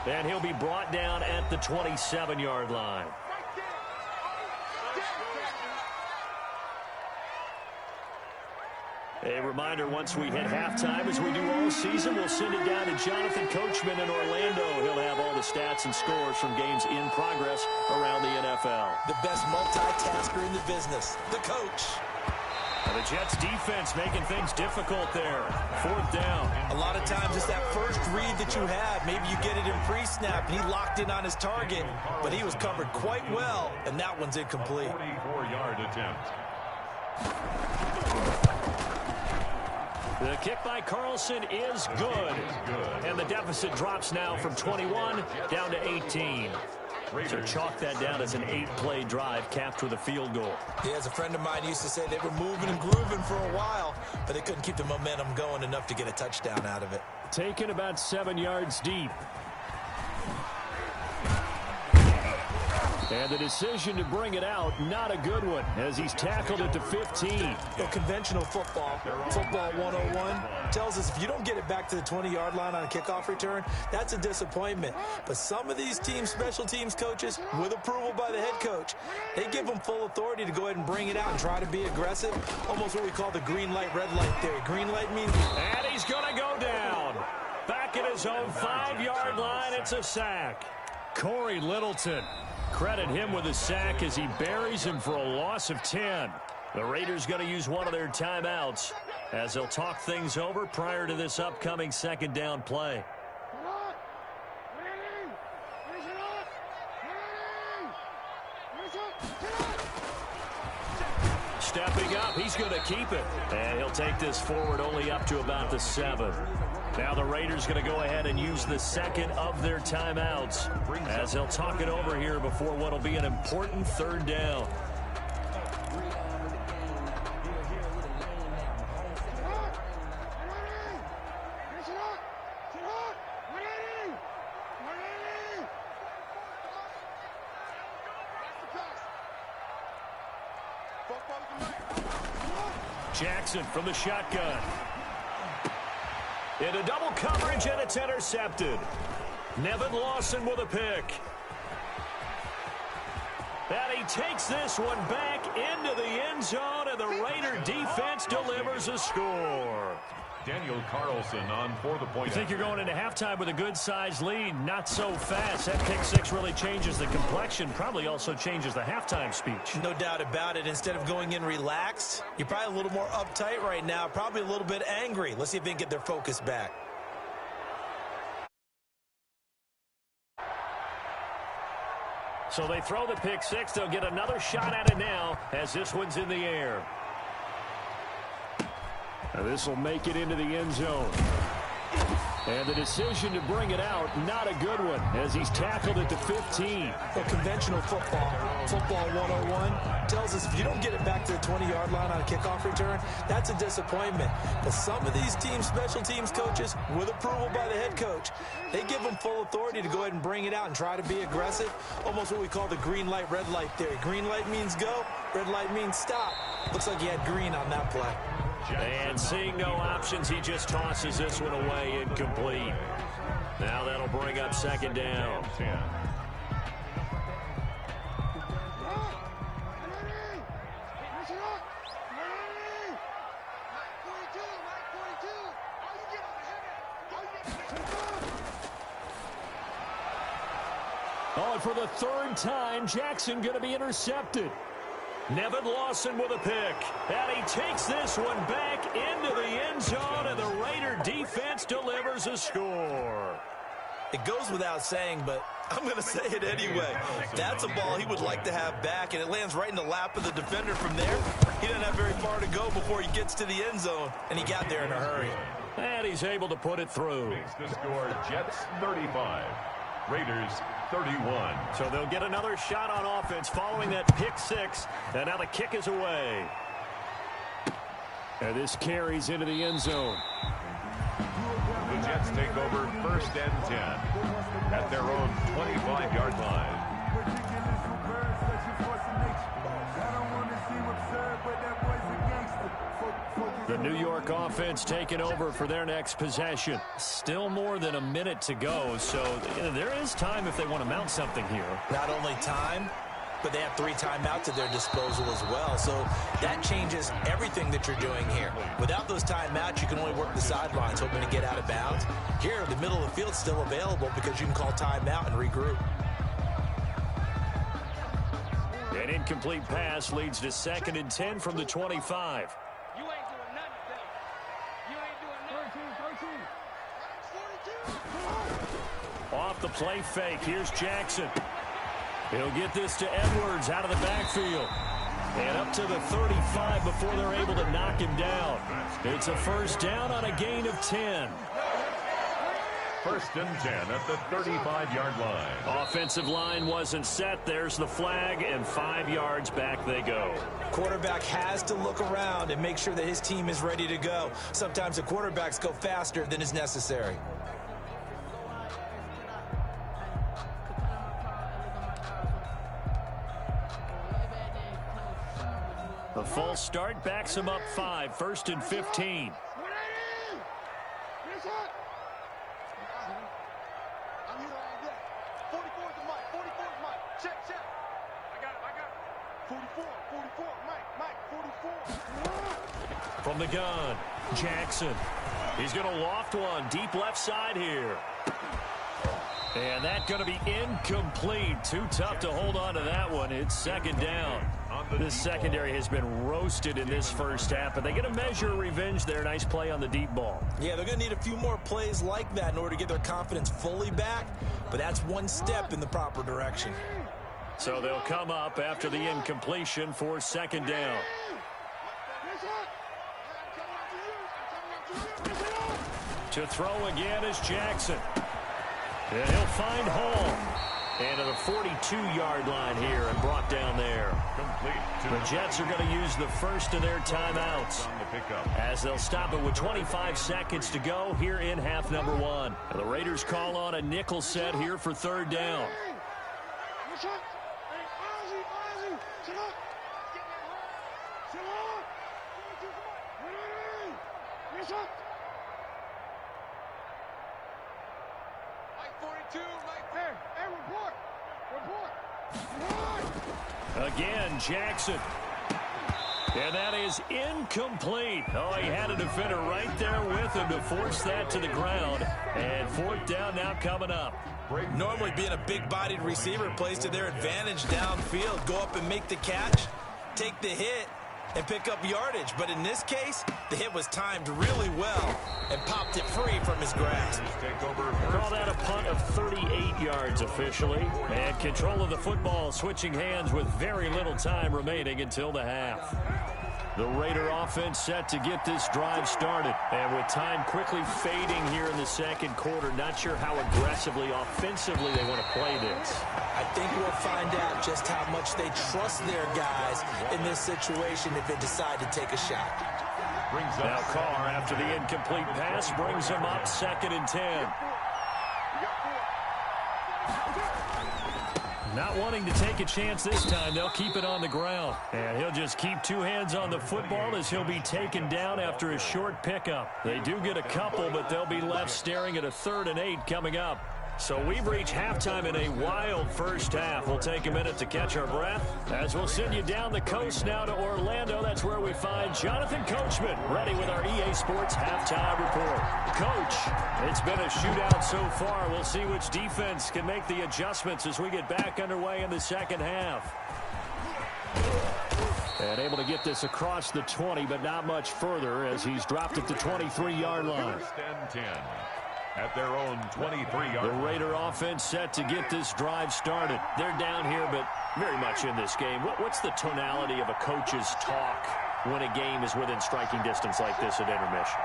And he'll be brought down at the 27-yard line. A reminder, once we hit halftime, as we do all season, we'll send it down to Jonathan Coachman in Orlando. He'll have all the stats and scores from games in progress around the NFL. The best multitasker in the business, the coach. And the Jets defense making things difficult there. 4th down. A lot of times it's that first read that you have. Maybe you get it in pre-snap, and he locked in on his target, but he was covered quite well, and that one's incomplete. 44-yard attempt. The kick by Carlson is good. And the deficit drops now from 21 down to 18. So chalk that down as an 8-play drive capped with a field goal. Yeah, as a friend of mine used to say, they were moving and grooving for a while, but they couldn't keep the momentum going enough to get a touchdown out of it. Taken about 7 yards deep. And the decision to bring it out, not a good one, as he's tackled at the 15. Conventional football 101, tells us if you don't get it back to the 20-yard line on a kickoff return, that's a disappointment. But some of these team special teams coaches, with approval by the head coach, they give them full authority to go ahead and bring it out and try to be aggressive, almost what we call the green light, red light theory. Green light means... And he's going to go down. Back at his own 5-yard line, it's a sack. Corey Littleton. Credit him with a sack as he buries him for a loss of 10. The Raiders going to use one of their timeouts as they'll talk things over prior to this upcoming 2nd down play. Stepping up, he's going to keep it. And he'll take this forward only up to about the 7. Now the Raiders going to go ahead and use the 2nd of their timeouts as they'll talk it over here before what will be an important 3rd down. Jackson from the shotgun. Into double coverage, and it's intercepted. Nevin Lawson with a pick. And he takes this one back into the end zone, and the Raider defense delivers a score. Daniel Carlson on for the point. You think you're going into halftime with a good-sized lead? Not so fast. That pick six really changes the complexion, probably also changes the halftime speech. No doubt about it. Instead of going in relaxed, you're probably a little more uptight right now, probably a little bit angry. Let's see if they can get their focus back. So they throw the pick six. They'll get another shot at it now as this one's in the air. Now this will make it into the end zone. And the decision to bring it out, not a good one, as he's tackled at the 15. Well, conventional football 101, tells us if you don't get it back to the 20-yard line on a kickoff return, that's a disappointment. But some of these teams, special teams coaches, with approval by the head coach, they give them full authority to go ahead and bring it out and try to be aggressive, almost what we call the green light, red light theory. Green light means go, red light means stop. Looks like he had green on that play. And seeing no options, he just tosses this one away incomplete. Now that'll bring up second down. Oh, and for the third time, Jackson going to be intercepted. Nevin Lawson with a pick, and he takes this one back into the end zone, and the Raider defense delivers a score. It goes without saying, but I'm going to say it anyway. That's a ball he would like to have back, and it lands right in the lap of the defender from there. He doesn't have very far to go before he gets to the end zone, and he got there in a hurry. And he's able to put it through. Makes the score Jets 35, Raiders 31. So they'll get another shot on offense following that pick six, and now the kick is away. And this carries into the end zone. The Jets take over first and 10 at their own 25-yard line. The New York offense taking over for their next possession. Still more than a minute to go, so there is time if they want to mount something here. Not only time, but they have 3 timeouts at their disposal as well. So that changes everything that you're doing here. Without those timeouts, you can only work the sidelines, hoping to get out of bounds. Here, the middle of the field's still available because you can call timeout and regroup. An incomplete pass leads to 2nd and 10 from the 25. Off the play fake, here's Jackson. He'll get this to Edwards out of the backfield. And up to the 35 before they're able to knock him down. It's a first down on a gain of 10. First and 10 at the 35-yard line. Offensive line wasn't set. There's the flag, and 5 yards back they go. Quarterback has to look around and make sure that his team is ready to go. Sometimes the quarterbacks go faster than is necessary. The false start backs him up 5, 1st and 15. From the gun, Jackson. He's going to loft one deep left side here. And that's going to be incomplete. Too tough to hold on to that one. It's 2nd down. This secondary has been roasted in this first half, but they get a measure of revenge there. Nice play on the deep ball. Yeah, they're going to need a few more plays like that in order to get their confidence fully back, but that's one step in the proper direction. So they'll come up after the incompletion for 2nd down. To throw again is Jackson. And he'll find Hall. And to the 42-yard line here and brought down there. The Jets are going to use the first of their timeouts as they'll stop it with 25 seconds to go here in half number 1. And the Raiders call on a nickel set here for 3rd down. Mike 42, Mike. Hey, report. Again, Jackson. And that is incomplete. Oh, he had a defender right there with him to force that to the ground. And fourth down now coming up. Normally being a big-bodied receiver plays to their advantage downfield. Go up and make the catch, take the hit, and pick up yardage. But in this case, the hit was timed really well and popped it free from his grasp. Call that a punt of 38 yards officially. And control of the football switching hands with very little time remaining until the half. The Raider offense set to get this drive started. And with time quickly fading here in the second quarter, not sure how aggressively, offensively they want to play this. I think we'll find out just how much they trust their guys in this situation if they decide to take a shot. Now Carr, after the incomplete pass, brings him up 2nd and 10. Not wanting to take a chance this time, they'll keep it on the ground. And he'll just keep two hands on the football as he'll be taken down after a short pickup. They do get a couple, but they'll be left staring at a 3rd and 8 coming up. So we've reached halftime in a wild first half. We'll take a minute to catch our breath as we'll send you down the coast now to Orlando. That's where we find Jonathan Coachman ready with our EA Sports halftime report. Coach, it's been a shootout so far. We'll see which defense can make the adjustments as we get back underway in the second half. And able to get this across the 20, but not much further as he's dropped at the 23-yard line. 1st and 10. At their own 23-yard. The Raider offense set to get this drive started. They're down here, but very much in this game. What's the tonality of a coach's talk when a game is within striking distance like this at intermission?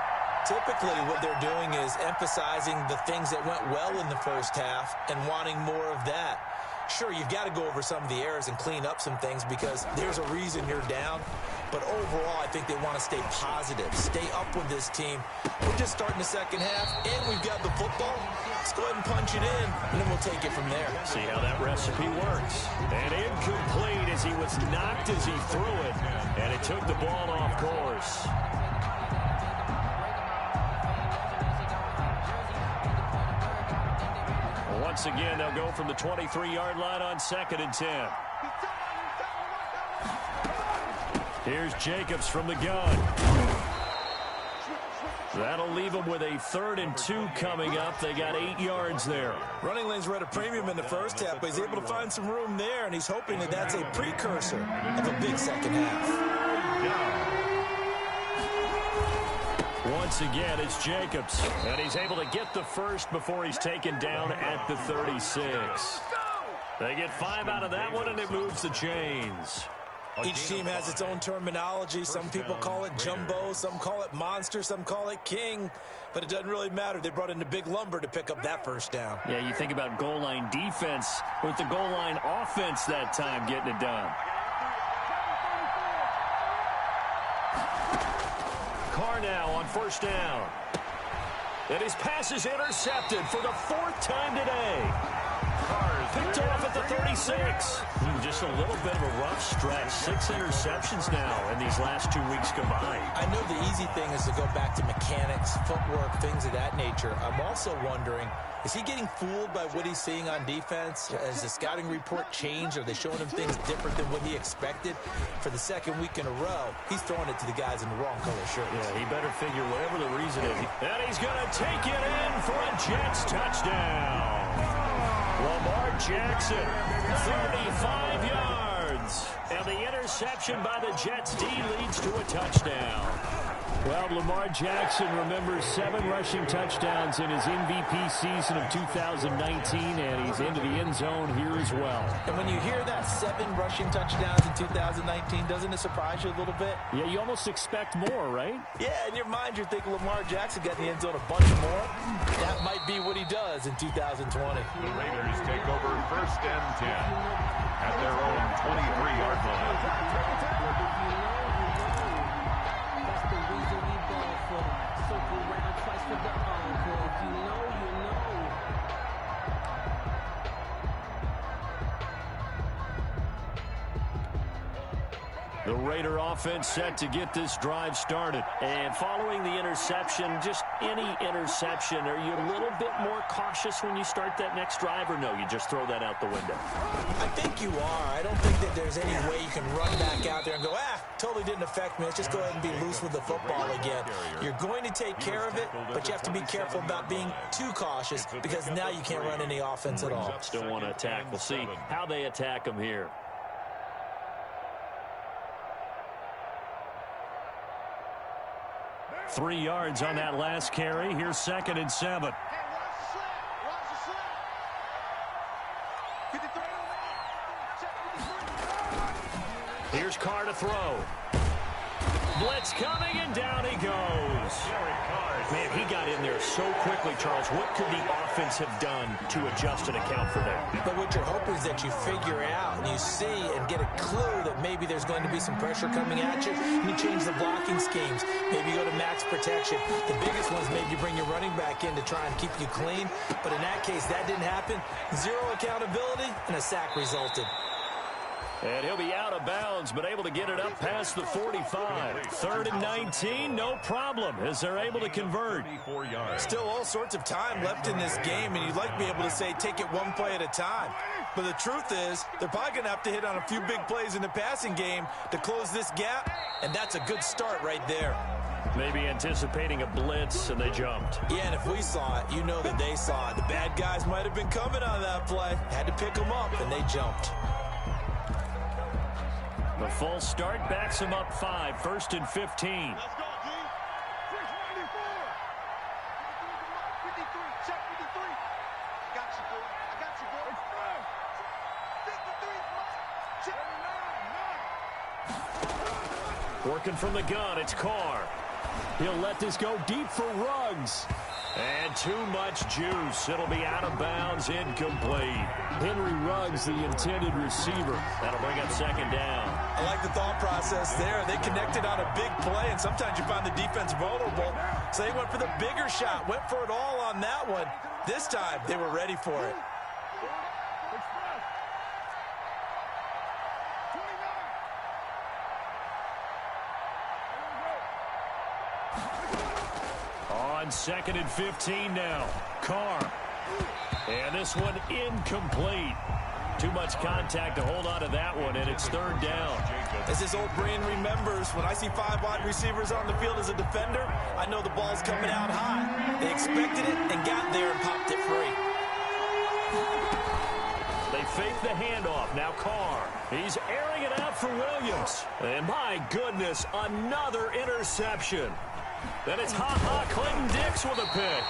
Typically, what they're doing is emphasizing the things that went well in the first half and wanting more of that. Sure, you've got to go over some of the errors and clean up some things because there's a reason you're down. But overall, I think they want to stay positive, stay up with this team. We're just starting the second half, and we've got the football. Let's go ahead and punch it in, and then we'll take it from there. See how that recipe works. And incomplete as he was knocked as he threw it, and it took the ball off course. Once again, they'll go from the 23-yard line on 2nd and 10. Here's Jacobs from the gun. That'll leave them with a 3rd and 2 coming up. They got 8 yards there. Running lanes were at a premium in the first half, but he's able to find some room there, and he's hoping that that's a precursor of a big second half. Once again, it's Jacobs, and he's able to get the first before he's taken down at the 36. They get 5 out of that one, and it moves the chains. Each team has its own terminology. Some people call it jumbo, some call it monster, some call it king. But it doesn't really matter. They brought in the big lumber to pick up that first down. Yeah, you think about goal line defense with the goal line offense that time getting it done. Carr now on 1st down. And his pass is intercepted for the 4th time today. Picked off at the 36. Just a little bit of a rough stretch. 6 interceptions now in these last 2 weeks combined. I know the easy thing is to go back to mechanics, footwork, things of that nature. I'm also wondering, is he getting fooled by what he's seeing on defense? Has the scouting report changed? Are they showing him things different than what he expected? For the 2nd week in a row, he's throwing it to the guys in the wrong color shirts. Yeah, he better figure whatever the reason is. And he's going to take it in for a Jets touchdown. Lamar Jackson, 35 yards. And the interception by the Jets D leads to a touchdown. Well, Lamar Jackson remembers 7 rushing touchdowns in his MVP season of 2019, and he's into the end zone here as well. And when you hear that 7 rushing touchdowns in 2019, doesn't it surprise you a little bit? Yeah, you almost expect more, right? Yeah, in your mind, you're thinking Lamar Jackson got in the end zone a bunch more. That might be what he does in 2020. The Raiders take over 1st and 10 at their own 23-yard line. The Raider offense set to get this drive started. And following the interception, just any interception, are you a little bit more cautious when you start that next drive, or no, you just throw that out the window? I think you are. I don't think that there's any way you can run back out there and go, totally didn't affect me. Let's just go ahead and be loose with the football again. You're going to take care of it, but you have to be careful about being too cautious because now you can't run any offense at all. Still want to attack. We'll see how they attack them here. Three yards on that last carry. Here's 2nd and 7. Here's Carr to throw. Blitz coming, and down he goes. Man, he got in there so quickly, Charles. What could the offense have done to adjust and account for that? But what you're hoping is that you figure out and you see and get a clue that maybe there's going to be some pressure coming at you, and you change the blocking schemes. Maybe you go to max protection. The biggest one is maybe you bring your running back in to try and keep you clean. But in that case, that didn't happen. Zero accountability, and a sack resulted. And he'll be out of bounds, but able to get it up past the 45. 3rd and 19, no problem, as they're able to convert. Still all sorts of time left in this game, and you'd like to be able to say take it one play at a time. But the truth is, they're probably going to have to hit on a few big plays in the passing game to close this gap, and that's a good start right there. Maybe anticipating a blitz, and they jumped. Yeah, and if we saw it, you know that they saw it. The bad guys might have been coming on that play. Had to pick them up, and they jumped. The false start backs him up 5, 1st and 15. Let's go, G. 694. 53, check 53. Got you, boy. I got you, boy. 53, check 9. Working from the gun, it's Carr. He'll let this go deep for Ruggs. And too much juice. It'll be out of bounds, incomplete. Henry Ruggs, the intended receiver. That'll bring up 2nd down. I like the thought process there. They connected on a big play, and sometimes you find the defense vulnerable. So they went for the bigger shot, went for it all on that one. This time, they were ready for it. On 2nd and 15 now. Carr. And this one incomplete. Too much contact to hold on to that one, and it's 3rd down. As this old brain remembers, when I see 5 wide receivers on the field as a defender, I know the ball's coming out high. They expected it and got there and popped it free. They fake the handoff. Now Carr. He's airing it out for Williams. And my goodness, another interception. Then it's Clinton Dix with a pick.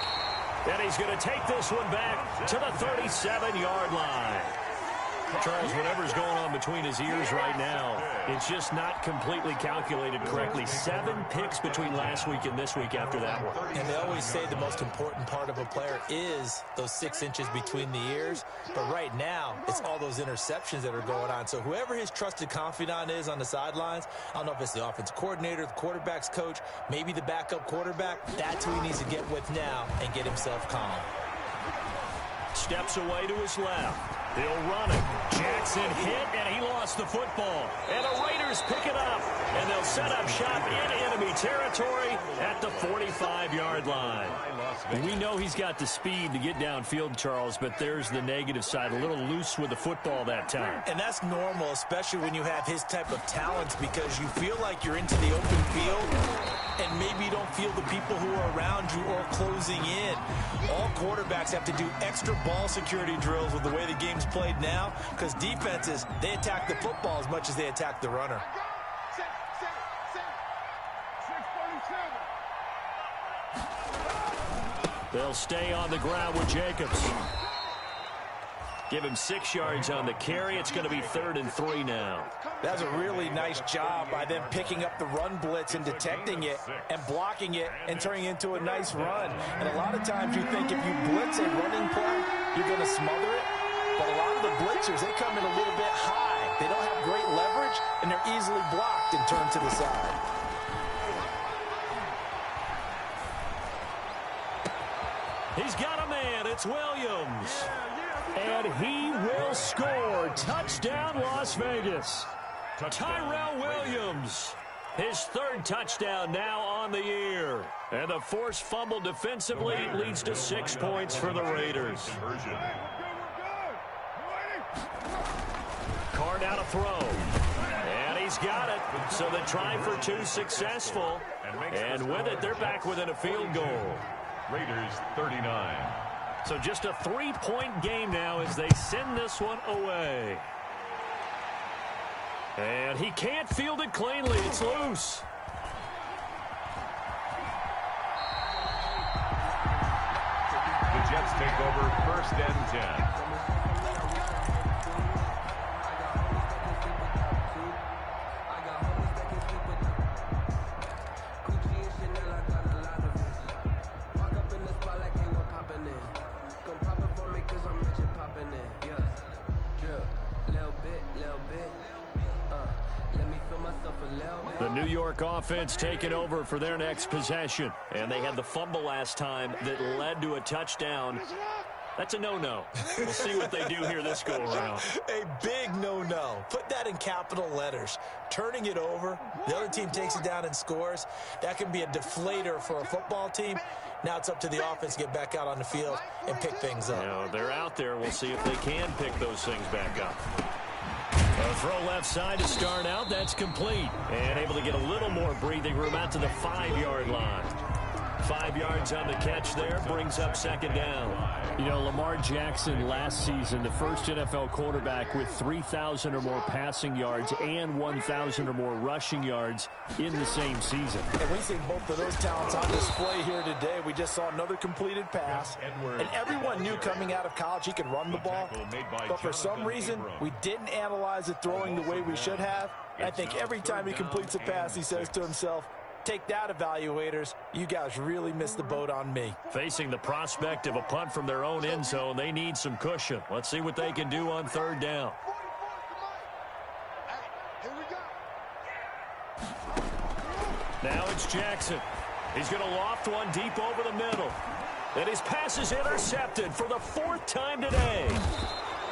And he's going to take this one back to the 37-yard line. Charles, whatever's going on between his ears right now, it's just not completely calculated correctly. 7 picks between last week and this week after that one. And they always say the most important part of a player is those 6 inches between the ears. But right now, it's all those interceptions that are going on. So whoever his trusted confidant is on the sidelines, I don't know if it's the offensive coordinator, the quarterback's coach, maybe the backup quarterback, that's who he needs to get with now and get himself calm. Steps away to his left. He'll run it. Jackson hit, and he lost the football. And the Raiders pick it up, and they'll set up shop in enemy territory at the 45-yard line. We know he's got the speed to get downfield, Charles, but there's the negative side. A little loose with the football that time. And that's normal, especially when you have his type of talents, because you feel like you're into the open field, and maybe you don't feel the people who are around you or closing in. All quarterbacks have to do extra ball security drills with the way the game's played now, because defenses, they attack the football as much as they attack the runner. They'll stay on the ground with Jacobs. Give him 6 yards on the carry. It's going to be 3rd and 3 now. That's a really nice job by them picking up the run blitz and detecting it and blocking it and turning it into a nice run. And a lot of times you think if you blitz a running play, you're going to smother it. But a lot of the blitzers, they come in a little bit high. They don't have great leverage, and they're easily blocked and turned to the side. He's got a man. It's Williams. And he will score. Touchdown, Las Vegas. Tyrell Williams. His third touchdown now on the year. And the forced fumble defensively leads to 6 points for the Raiders. Carr now to throw. And he's got it. So the try for 2 successful. And with it, they're back within a field goal. Raiders 39. So just a 3-point game now as they send this one away. And he can't field it cleanly. It's loose. The Jets take over 1st and 10. The New York offense taking over for their next possession. And they had the fumble last time that led to a touchdown. That's a no-no. We'll see what they do here this go-around. A big no-no. Put that in capital letters. Turning it over, the other team takes it down and scores. That can be a deflator for a football team. Now it's up to the offense to get back out on the field and pick things up. You know, they're out there. We'll see if they can pick those things back up. A throw left side to start out. That's complete. And able to get a little more breathing room out to the 5-yard line. 5 yards on the catch there. Brings up 2nd down. You know, Lamar Jackson last season, the first NFL quarterback with 3,000 or more passing yards and 1,000 or more rushing yards in the same season. And we see both of those talents on display here today. We just saw another completed pass. And everyone knew coming out of college he could run the ball. But for some reason, we didn't analyze it throwing the way we should have. I think every time he completes a pass, he says to himself, "Take that, evaluators. You guys really missed the boat on me." Facing the prospect of a punt from their own end zone, they need some cushion. Let's see what they can do on 3rd down. Now it's Jackson. He's going to loft one deep over the middle. And his pass is intercepted for the 4th time today.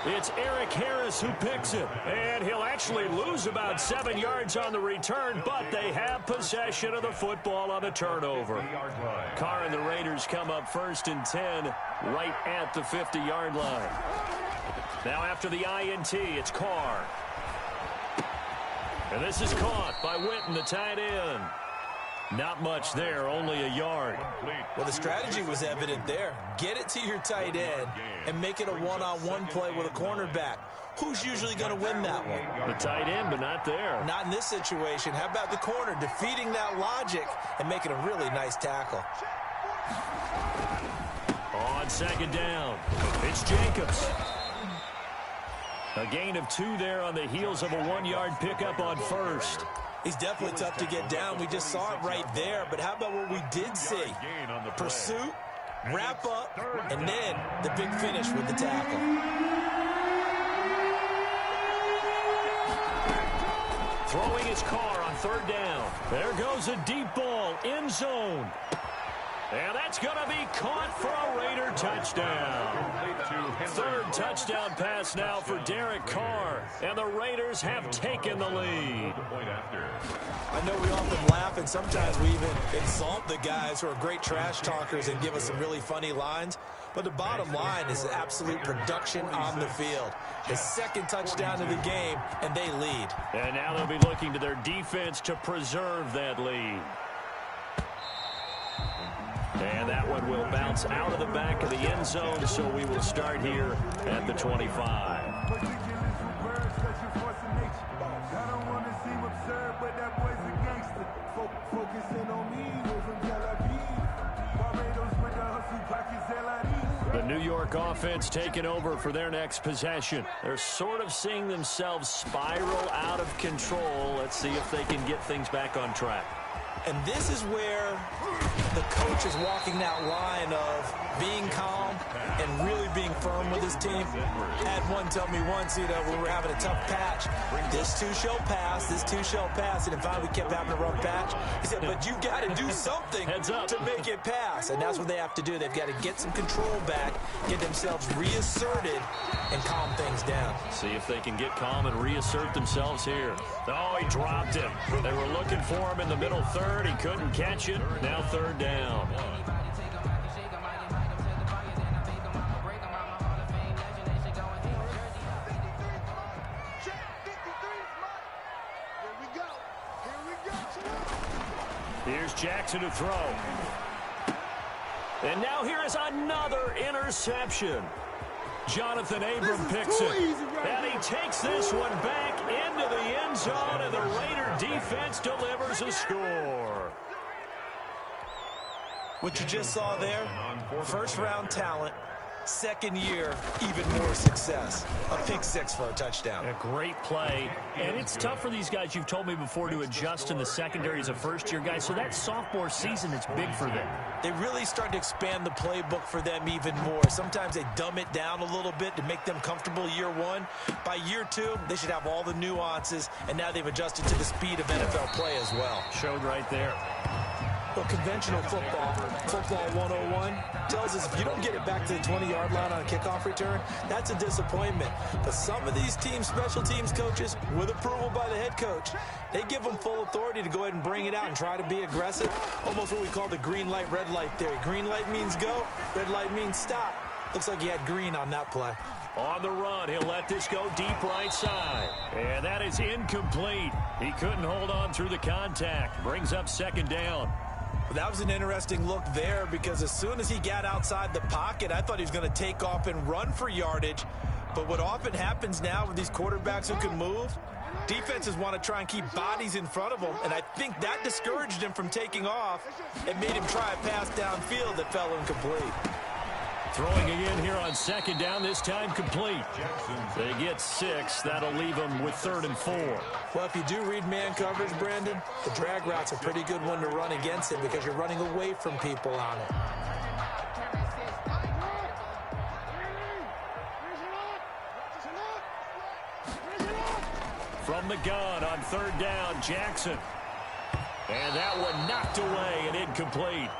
It's Eric Harris who picks it. And he'll actually lose about 7 yards on the return, but they have possession of the football on the turnover. Carr and the Raiders come up 1st and 10 right at the 50-yard line. Now after the INT, it's Carr. And this is caught by Witten, the tight end. Not much there, only a yard. Well, the strategy was evident there. Get it to your tight end and make it a one-on-one play with a cornerback. Who's usually going to win that one? The tight end, but not there. Not in this situation. How about the corner defeating that logic and making a really nice tackle? On 2nd down, it's Jacobs. A gain of 2 there on the heels of a 1-yard pickup on 1st. He's definitely tough to get down. We just saw it right there. But how about what we did see? Pursuit, wrap up, and then the big finish with the tackle. Throwing his Carr on 3rd down. There goes a deep ball, end zone. And that's going to be caught for a Raider touchdown. 3rd touchdown pass now for Derek Carr. And the Raiders have taken the lead. I know we often laugh, and sometimes we even insult the guys who are great trash talkers and give us some really funny lines. But the bottom line is absolute production on the field. His 2nd touchdown of the game, and they lead. And now they'll be looking to their defense to preserve that lead. And that one will bounce out of the back of the end zone, so we will start here at the 25. The New York offense taking over for their next possession. They're sort of seeing themselves spiral out of control. Let's see if they can get things back on track. And this is where the coach is walking that line of being calm and really being firm with his team. Had one tell me once, you know, when we were having a tough patch, this too shall pass, this too shall pass. And finally we kept having a rough patch. He said, but you got to do something to make it pass. And that's what they have to do. They've got to get some control back, get themselves reasserted, and calm things down. See if they can get calm and reassert themselves here. Oh, he dropped him. They were looking for him in the middle third. He couldn't catch it. Now third down. Here's Jackson to throw. And now here is another interception. Jonathan Abram picks it. And he takes this one back into the end zone, and the Raider defense delivers a score. What you just saw there, first-round talent, second year, even more success. A pick six for a touchdown. A great play. And it's tough for these guys, you've told me before, to adjust in the secondary as a first-year guy. So that sophomore season is big for them. They really start to expand the playbook for them even more. Sometimes they dumb it down a little bit to make them comfortable year one. By year two, they should have all the nuances, and now they've adjusted to the speed of NFL play as well. Showed right there. Well, conventional football 101, tells us if you don't get it back to the 20-yard line on a kickoff return, that's a disappointment. But some of these team special teams coaches, with approval by the head coach, they give them full authority to go ahead and bring it out and try to be aggressive. Almost what we call the green light, red light theory. Green light means go, red light means stop. Looks like he had green on that play. On the run, he'll let this go deep right side. And that is incomplete. He couldn't hold on through the contact. Brings up second down. That was an interesting look there, because as soon as he got outside the pocket, I thought he was going to take off and run for yardage. But what often happens now with these quarterbacks who can move, defenses want to try and keep bodies in front of them, and I think that discouraged him from taking off and made him try a pass downfield that fell incomplete. Throwing again here on second down, this time complete. They get 6. That'll leave them with 3rd and 4. Well, if you do read man coverage, Brandon, the drag route's a pretty good one to run against it because you're running away from people on it. From the gun on 3rd down, Jackson. And that one knocked away and incomplete.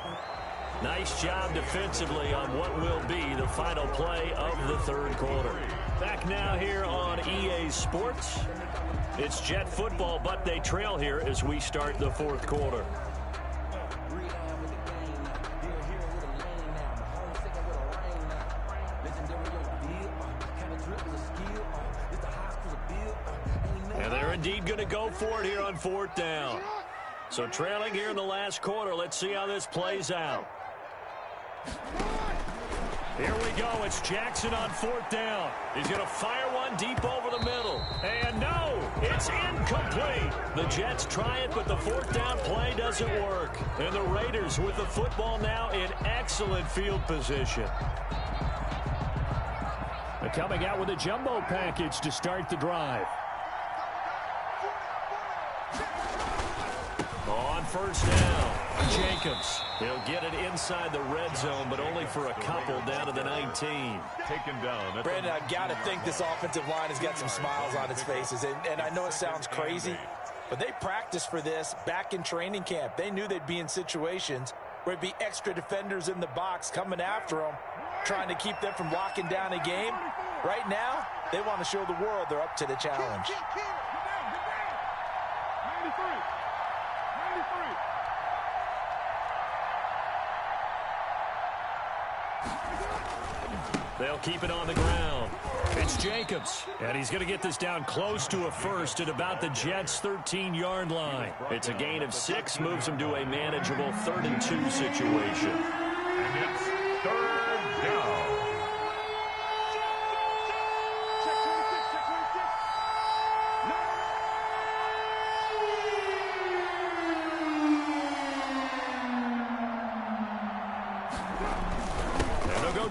Nice job defensively on what will be the final play of the third quarter. Back now here on EA Sports. It's Jet football, but they trail here as we start the fourth quarter. And they're indeed going to go for it here on 4th down. So trailing here in the last quarter. Let's see how this plays out. Here we go. It's Jackson on 4th down. He's going to fire one deep over the middle. And no, it's incomplete. The Jets try it, but the 4th down play doesn't work. And the Raiders with the football now in excellent field position. They're coming out with a jumbo package to start the drive. On 1st down, Jacobs. He'll get it inside the red zone, but only for a couple down to the 19. Taken down. Brandon, I've got to think this offensive line has got some smiles on its faces. And I know it sounds crazy, but they practiced for this back in training camp. They knew they'd be in situations where it'd be extra defenders in the box coming after them, trying to keep them from locking down a game. Right now, they want to show the world they're up to the challenge. They'll keep it on the ground. It's Jacobs, and he's going to get this down close to a first at about the Jets' 13-yard line. It's a gain of 6, moves them to a manageable 3rd and 2 situation. And it's 3rd down.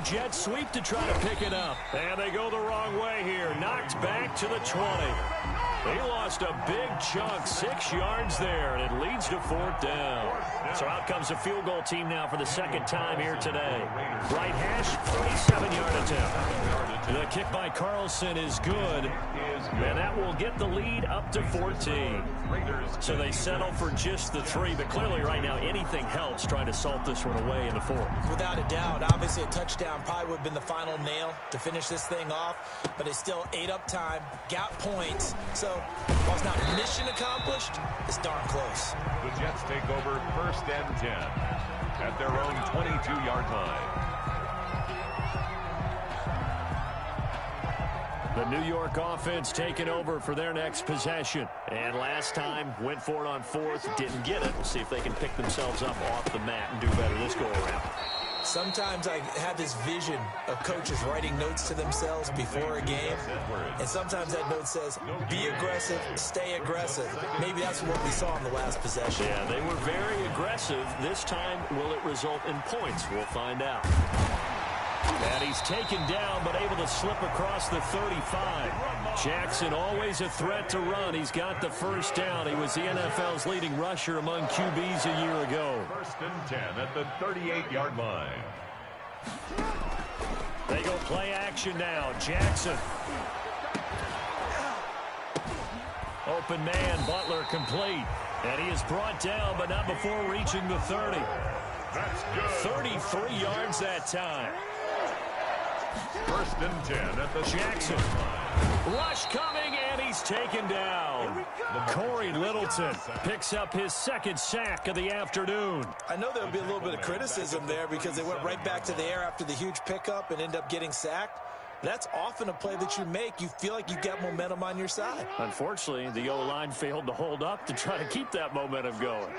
Jet sweep to try to pick it up. And they go the wrong way here. Knocked back to the 20. He lost a big chunk, 6 yards there, and it leads to 4th down. So out comes the field goal team now for the second time here today. Right hash, 47-yard attempt. The kick by Carlson is good, and that will get the lead up to 14. So they settle for just the 3, but clearly right now anything helps trying to salt this one away in the 4th. Without a doubt, obviously a touchdown probably would have been the final nail to finish this thing off, but it's still ate up time, got points, so while it's not mission accomplished, it's darn close. The Jets take over 1st and 10 at their own 22-yard line. The New York offense taking over for their next possession. And last time, went for it on 4th, didn't get it. We'll see if they can pick themselves up off the mat and do better this go-around. Sometimes I have this vision of coaches writing notes to themselves before a game, and sometimes that note says, be aggressive, stay aggressive. Maybe that's what we saw in the last possession. Yeah, they were very aggressive. This time, will it result in points? We'll find out. And he's taken down, but able to slip across the 35. Jackson always a threat to run. He's got the 1st down. He was the NFL's leading rusher among QBs a year ago. 1st and 10 at the 38-yard line. They go play action now. Jackson. Open man, Butler complete. And he is brought down, but not before reaching the 30. That's good. 33 yards that time. 1st and 10 at the Jackson. Rush coming, and he's taken down. Corey Littleton picks up his 2nd sack of the afternoon. I know there'll be a little bit of criticism there because they went right back to the air after the huge pickup and end up getting sacked. That's often a play that you make. You feel like you've got momentum on your side. Unfortunately, the O-line failed to hold up to try to keep that momentum going.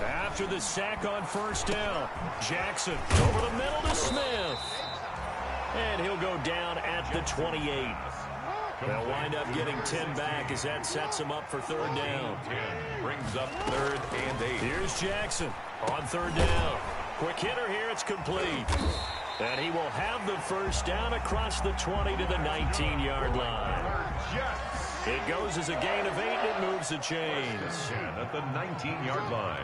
After the sack on 1st down, Jackson over the middle to Smith. And he'll go down at the 28. They'll wind up getting 10 back as that sets him up for 3rd down. 10 brings up 3rd and 8. Here's Jackson on 3rd down. Quick hitter here, it's complete. And he will have the 1st down across the 20 to the 19-yard line. It goes as a gain of 8, and it moves the chains. 10 at the 19-yard line.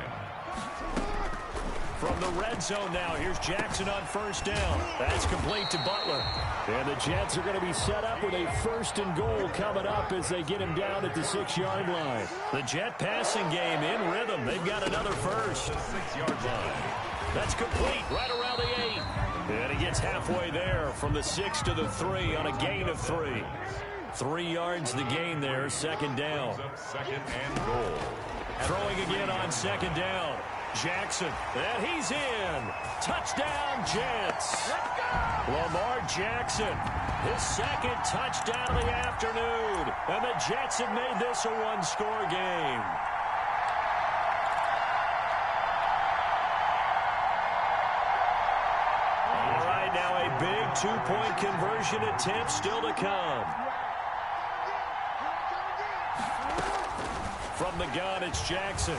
From the red zone now, here's Jackson on 1st down. That's complete to Butler. And the Jets are going to be set up with a 1st and goal coming up as they get him down at the 6-yard line. The Jet passing game in rhythm. They've got another 1st. The 6-yard line. That's complete right around the 8. And he gets halfway there from the 6 to the 3 on a gain of 3. 3 yards the gain there, 2nd down. 2nd and goal. Throwing again on 2nd down. Jackson, and he's in. Touchdown, Jets. Lamar Jackson, his 2nd touchdown of the afternoon. And the Jets have made this a 1-score game. All right, now a big 2-point conversion attempt still to come. From the gun, it's Jackson.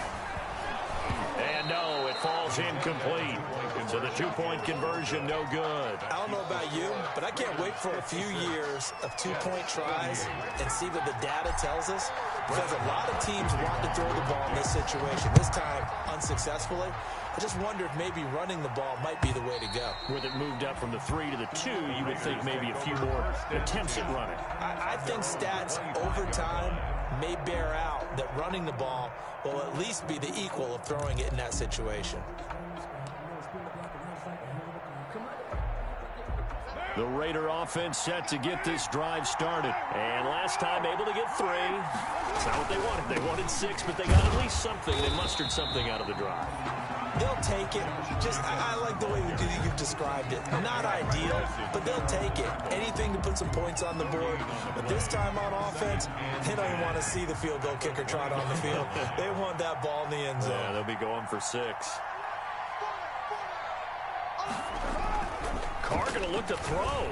And no, it falls incomplete. So the 2-point conversion, no good. I don't know about you, but I can't wait for a few years of 2-point tries and see what the data tells us. Because a lot of teams want to throw the ball in this situation. This time, unsuccessfully. I just wonder if maybe running the ball might be the way to go. With it moved up from the 3 to the 2, you would think maybe a few more attempts at running. I think stats over time may bear out that running the ball will at least be the equal of throwing it in that situation. The Raider offense set to get this drive started. And last time able to get 3. That's not what they wanted. They wanted 6, but they got at least something. They mustered something out of the drive. They'll take it. I like the way you've described it. Not ideal, but they'll take it. Anything to put some points on the board. But this time on offense, they don't even want to see the field goal kicker trot on the field. They want that ball in the end zone. Yeah, they'll be going for 6. Carr going to look to throw.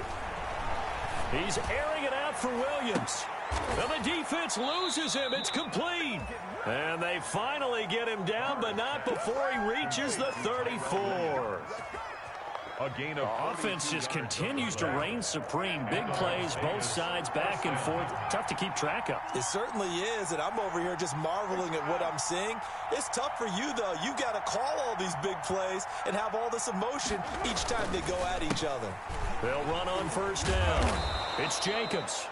He's airing it out for Williams. Well, the defense loses him. It's complete. And they finally get him down, but not before he reaches the 34. A gain of Offense just continues to reign supreme. Big plays, both sides, back and forth. Tough to keep track of. It certainly is, and I'm over here just marveling at what I'm seeing. It's tough for you, though. You've got to call all these big plays and have all this emotion each time they go at each other. They'll run on first down. It's Jacobs.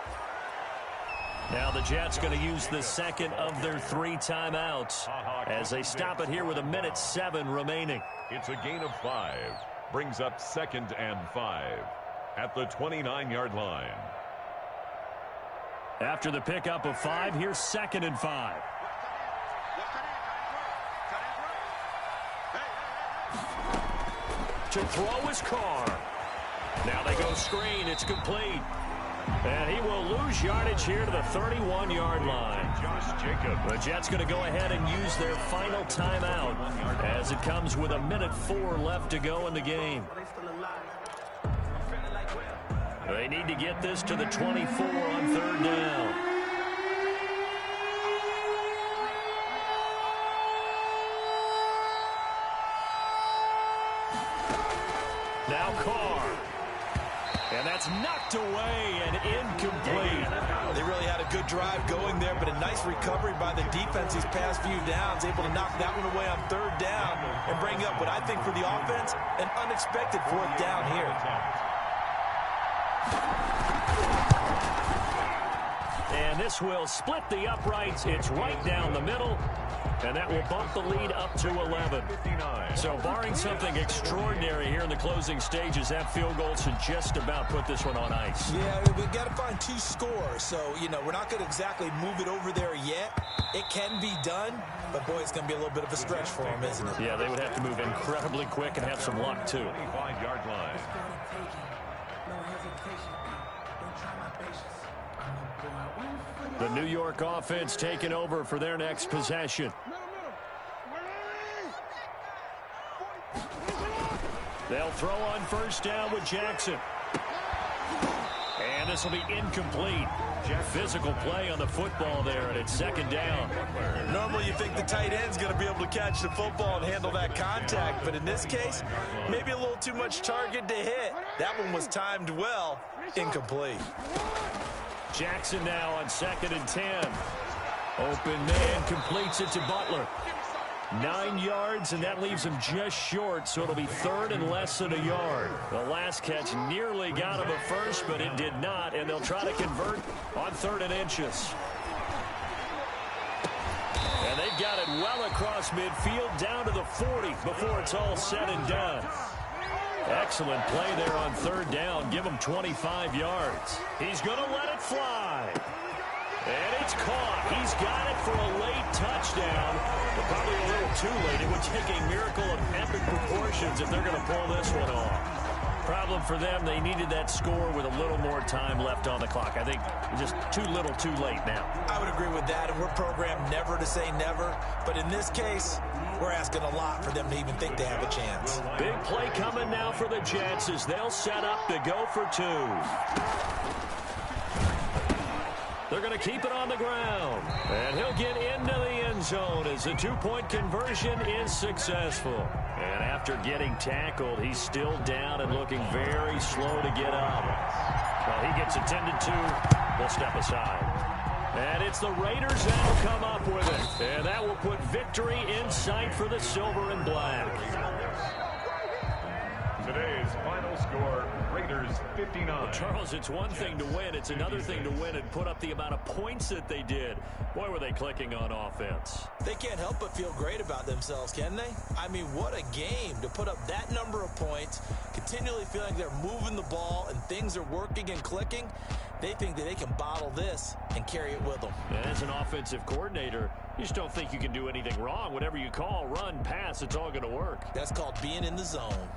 Now the Jets going to use the second of their 3 timeouts as they stop it here with 1:07 remaining. It's a gain of 5. Brings up 2nd and 5 at the 29-yard line. After the pickup of 5, here's 2nd and 5. To throw his car. Now they go screen. It's complete. And he will lose yardage here to the 31-yard line. Josh Jacobs. The Jets going to go ahead and use their final timeout as it comes with 1:04 left to go in the game. They need to get this to the 24 on 3rd down. Now Carr. And that's knocked away and incomplete. They really had a good drive going there, but a nice recovery by the defense these past few downs, able to knock that one away on 3rd down and bring up what I think for the offense, an unexpected 4th down here. And this will split the uprights. It's right down the middle. And that will bump the lead up to 11. So barring something extraordinary here in the closing stages, that field goal should just about put this one on ice. Yeah, we've got to find 2 scores. So, you know, we're not going to exactly move it over there yet. It can be done, but, boy, it's going to be a little bit of a stretch for them, isn't it? Yeah, they would have to move incredibly quick and have some luck, too. 25-yard line. The New York offense taking over for their next possession. They'll throw on first down with Jackson. And this will be incomplete. Physical play on the football there, and it's 2nd down. Normally you think the tight end's going to be able to catch the football and handle that contact, but in this case, maybe a little too much target to hit. That one was timed well, incomplete. Jackson now on 2nd and 10. Open man completes it to Butler. 9 yards, and that leaves him just short, so it'll be 3rd and less than a yard. The last catch nearly got him a first, but it did not, and they'll try to convert on 3rd and inches. And they've got it well across midfield, down to the 40 before it's all said and done. Excellent play there on 3rd down. Give him 25 yards. He's going to let it fly. And it's caught. He's got it for a late touchdown. But probably a little too late. It would take a miracle of epic proportions if they're going to pull this one off. Problem for them, they needed that score with a little more time left on the clock. I think just too little too late now. I would agree with that, and we're programmed never to say never. But in this case, we're asking a lot for them to even think they have a chance. Big play coming now for the Jets as they'll set up to go for 2. They're going to keep it on the ground. And he'll get into the end zone as the 2-point conversion is successful. And after getting tackled, he's still down and looking very slow to get up. Well, he gets attended to. We'll step aside. And it's the Raiders that'll come up with it. And that will put victory in sight for the silver and black. Today's final score, Raiders 59. Well, Charles, it's one thing to win. It's another thing to win and put up the amount of points that they did. Boy, were they clicking on offense. They can't help but feel great about themselves, can they? I mean, what a game to put up that number of points, continually feeling they're moving the ball and things are working and clicking. They think that they can bottle this and carry it with them. And as an offensive coordinator, you just don't think you can do anything wrong. Whatever you call, run, pass, it's all going to work. That's called being in the zone.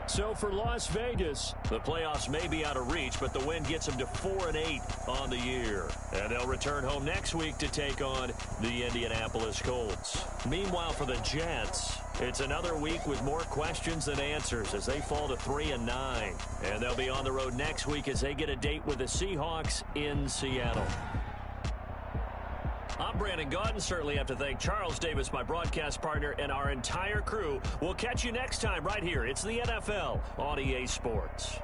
So for Las Vegas, the playoffs may be out of reach, but the win gets them to 4-8 on the year. And they'll return home next week to take on the Indianapolis Colts. Meanwhile, for the Jets, it's another week with more questions than answers as they fall to 3-9. And they'll be on the road next week as they get a date with the Seahawks in Seattle. I'm Brandon Gaudin. Certainly have to thank Charles Davis, my broadcast partner, and our entire crew. We'll catch you next time right here. It's the NFL on EA Sports.